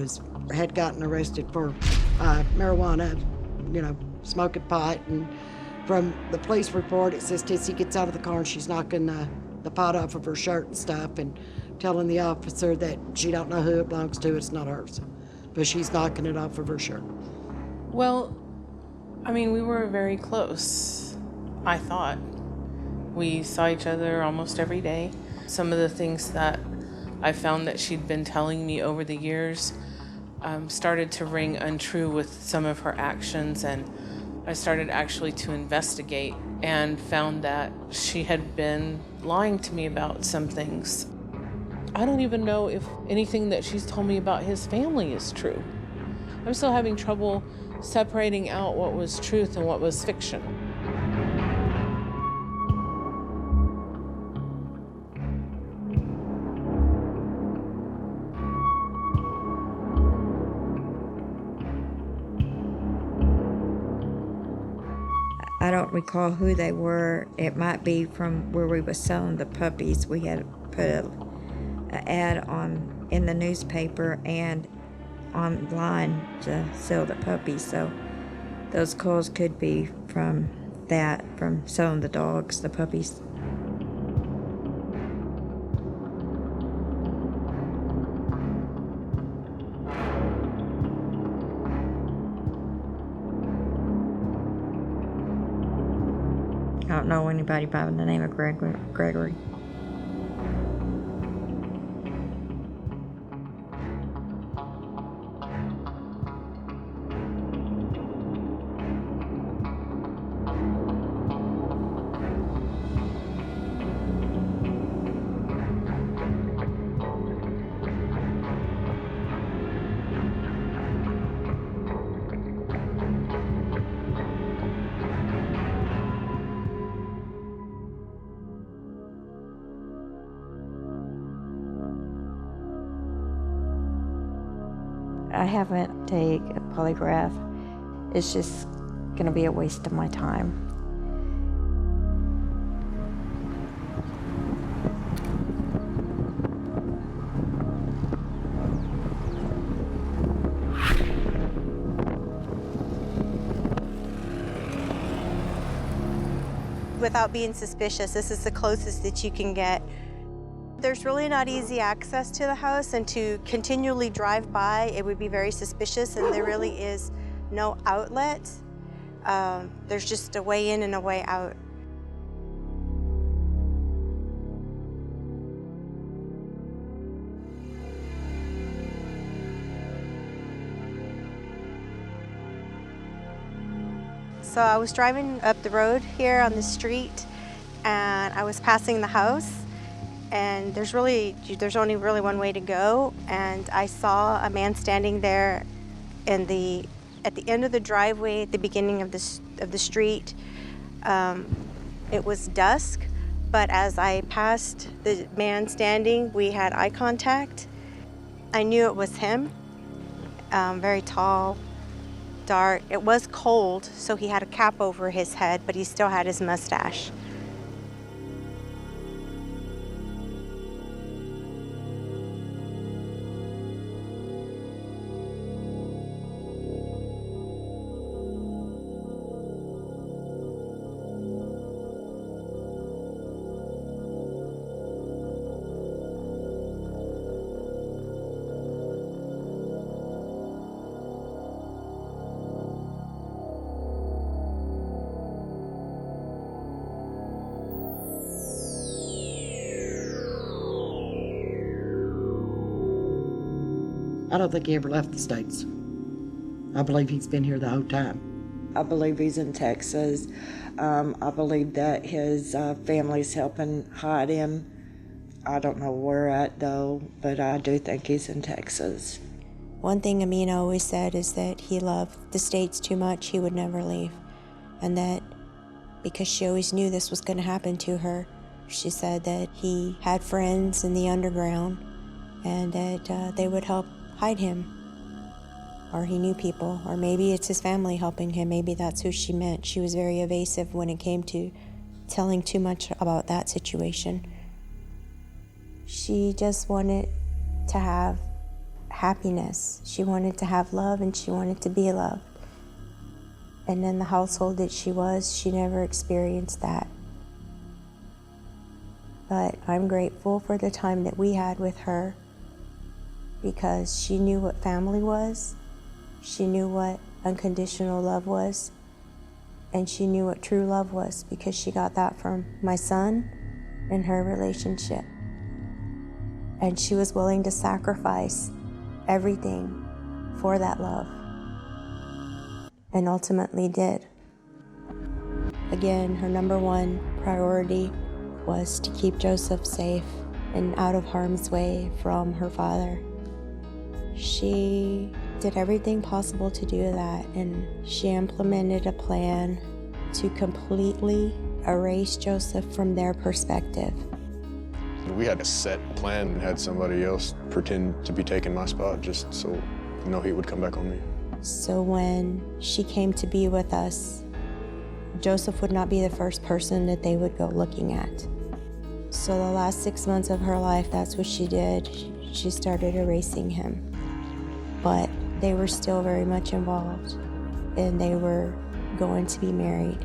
had gotten arrested for marijuana, smoking pot. And from the police report, it says Tissy gets out of the car and she's knocking the pot off of her shirt and stuff and telling the officer that she don't know who it belongs to, it's not hers. But she's knocking it off of her shirt. Well, I mean, we were very close, I thought. We saw each other almost every day. Some of the things that I found that she'd been telling me over the years started to ring untrue with some of her actions, and I started actually to investigate and found that she had been lying to me about some things. I don't even know if anything that she's told me about his family is true. I'm still having trouble separating out what was truth and what was fiction. I don't recall who they were. It might be from where we were selling the puppies. We had put an ad in the newspaper and online to sell the puppies. So those calls could be from that, from selling the dogs, the puppies. I don't know anybody by the name of Gregory. I haven't taken a polygraph. It's just gonna be a waste of my time. without being suspicious. This is the closest that you can get. There's really not easy access to the house, and to continually drive by, it would be very suspicious, and there really is no outlet. There's just a way in and a way out. So I was driving up the road here on the street, and I was passing the house, and there's only really one way to go, and I saw a man standing there at the end of the driveway at the beginning of the street. It was dusk, but as I passed the man standing, we had eye contact. I knew it was him. Very tall, dark. It was cold, so he had a cap over his head, but he still had his mustache. I don't think he ever left the States. I believe he's been here the whole time. I believe he's in Texas. I believe that his family's helping hide him. I don't know where at though, but I do think he's in Texas. One thing Amina always said is that he loved the States too much, he would never leave. And that because she always knew this was going to happen to her, she said that he had friends in the underground and that they would help hide him, or he knew people, or maybe it's his family helping him. Maybe that's who she meant. She was very evasive when it came to telling too much about that situation. She just wanted to have happiness. She wanted to have love, and she wanted to be loved. And in the household that she was, she never experienced that. But I'm grateful for the time that we had with her, because she knew what family was, she knew what unconditional love was, and she knew what true love was, because she got that from my son and her relationship. And she was willing to sacrifice everything for that love, and ultimately did. Again, her number one priority was to keep Joseph safe and out of harm's way from her father. She did everything possible to do that, and she implemented a plan to completely erase Joseph from their perspective. We had a set plan and had somebody else pretend to be taking my spot just so no heat would come back on me. So when she came to be with us, Joseph would not be the first person that they would go looking at. So the last 6 months of her life, that's what she did. She started erasing him. But they were still very much involved, and they were going to be married.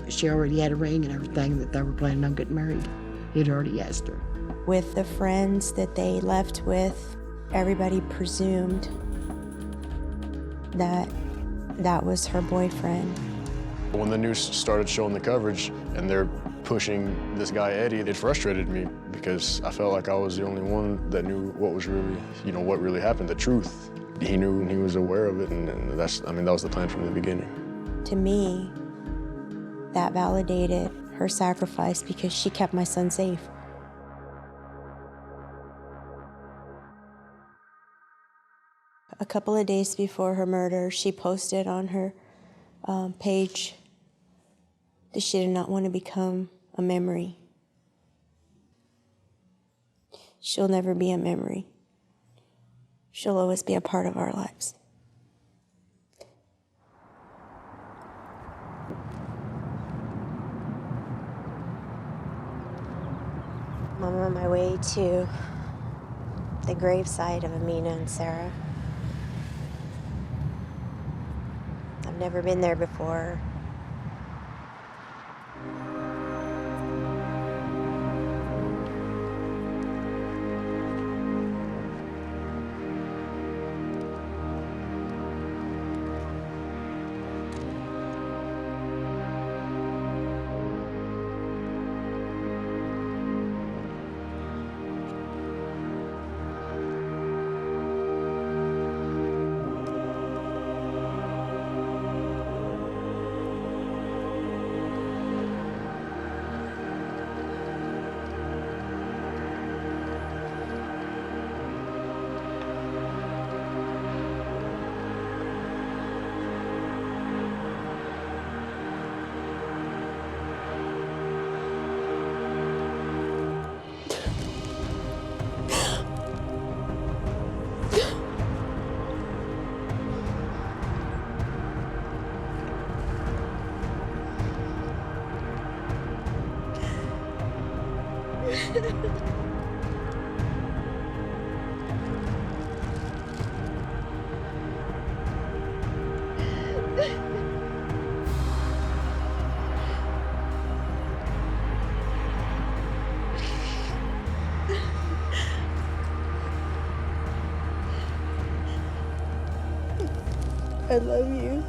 She already had a ring and everything, that they were planning on getting married. He'd already asked her. With the friends that they left with, everybody presumed that that was her boyfriend. When the news started showing the coverage and they're pushing this guy Eddie, it frustrated me because I felt like I was the only one that knew what was really, what really happened, the truth. He knew and he was aware of it, and that was the plan from the beginning. To me, that validated her sacrifice because she kept my son safe. A couple of days before her murder, she posted on her page that she did not want to become a memory. She'll never be a memory. She'll always be a part of our lives. I'm on my way to the gravesite of Amina and Sarah. I've never been there before. I love you.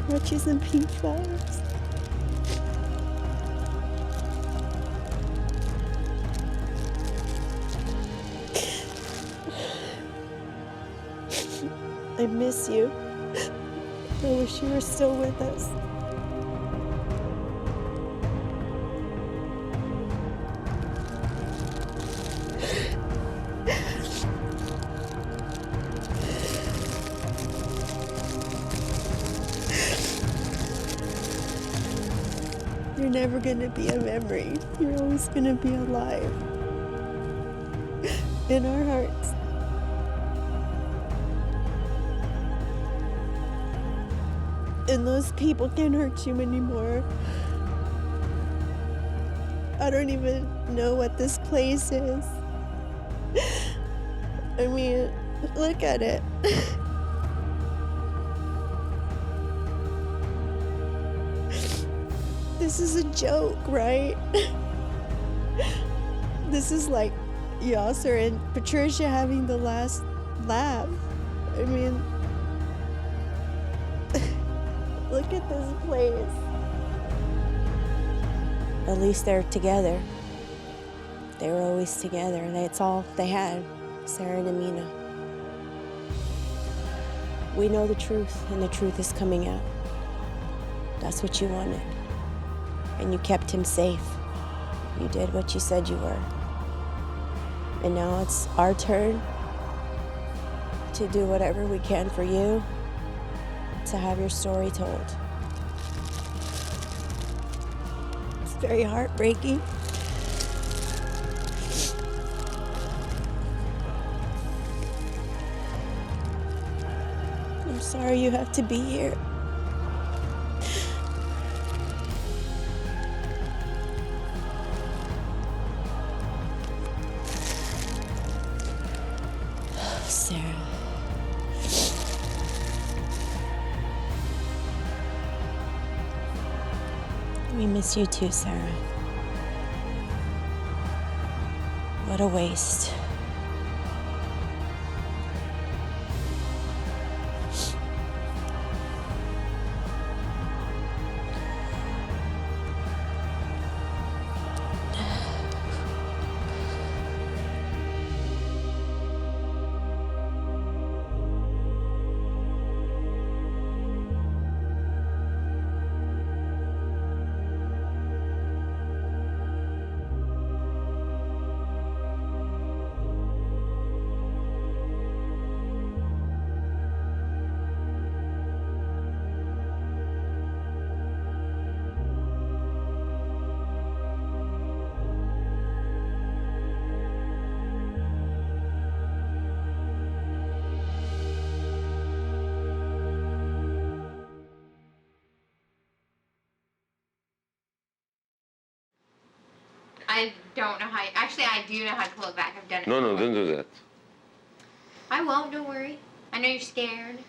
Brought you some pink flowers. I miss you. I wish you were still with us. You're never gonna be a memory. You're always gonna be alive in our hearts. And those people can't hurt you anymore. I don't even know what this place is. I mean, look at it. This is a joke, right? This is like Yasser and Patricia having the last laugh. I mean, look at this place. At least they're together. They were always together, and that's all they had, Sarah and Amina. We know the truth, and the truth is coming out. That's what you wanted. And you kept him safe. You did what you said you were. And now it's our turn to do whatever we can for you, to have your story told. It's very heartbreaking. I'm sorry you have to be here. Sarah. We miss you too, Sarah. What a waste. I don't know how. Actually, I do know how to pull it back. I've done it. No, before. don't do that. I won't. Don't worry. I know you're scared.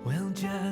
Well, just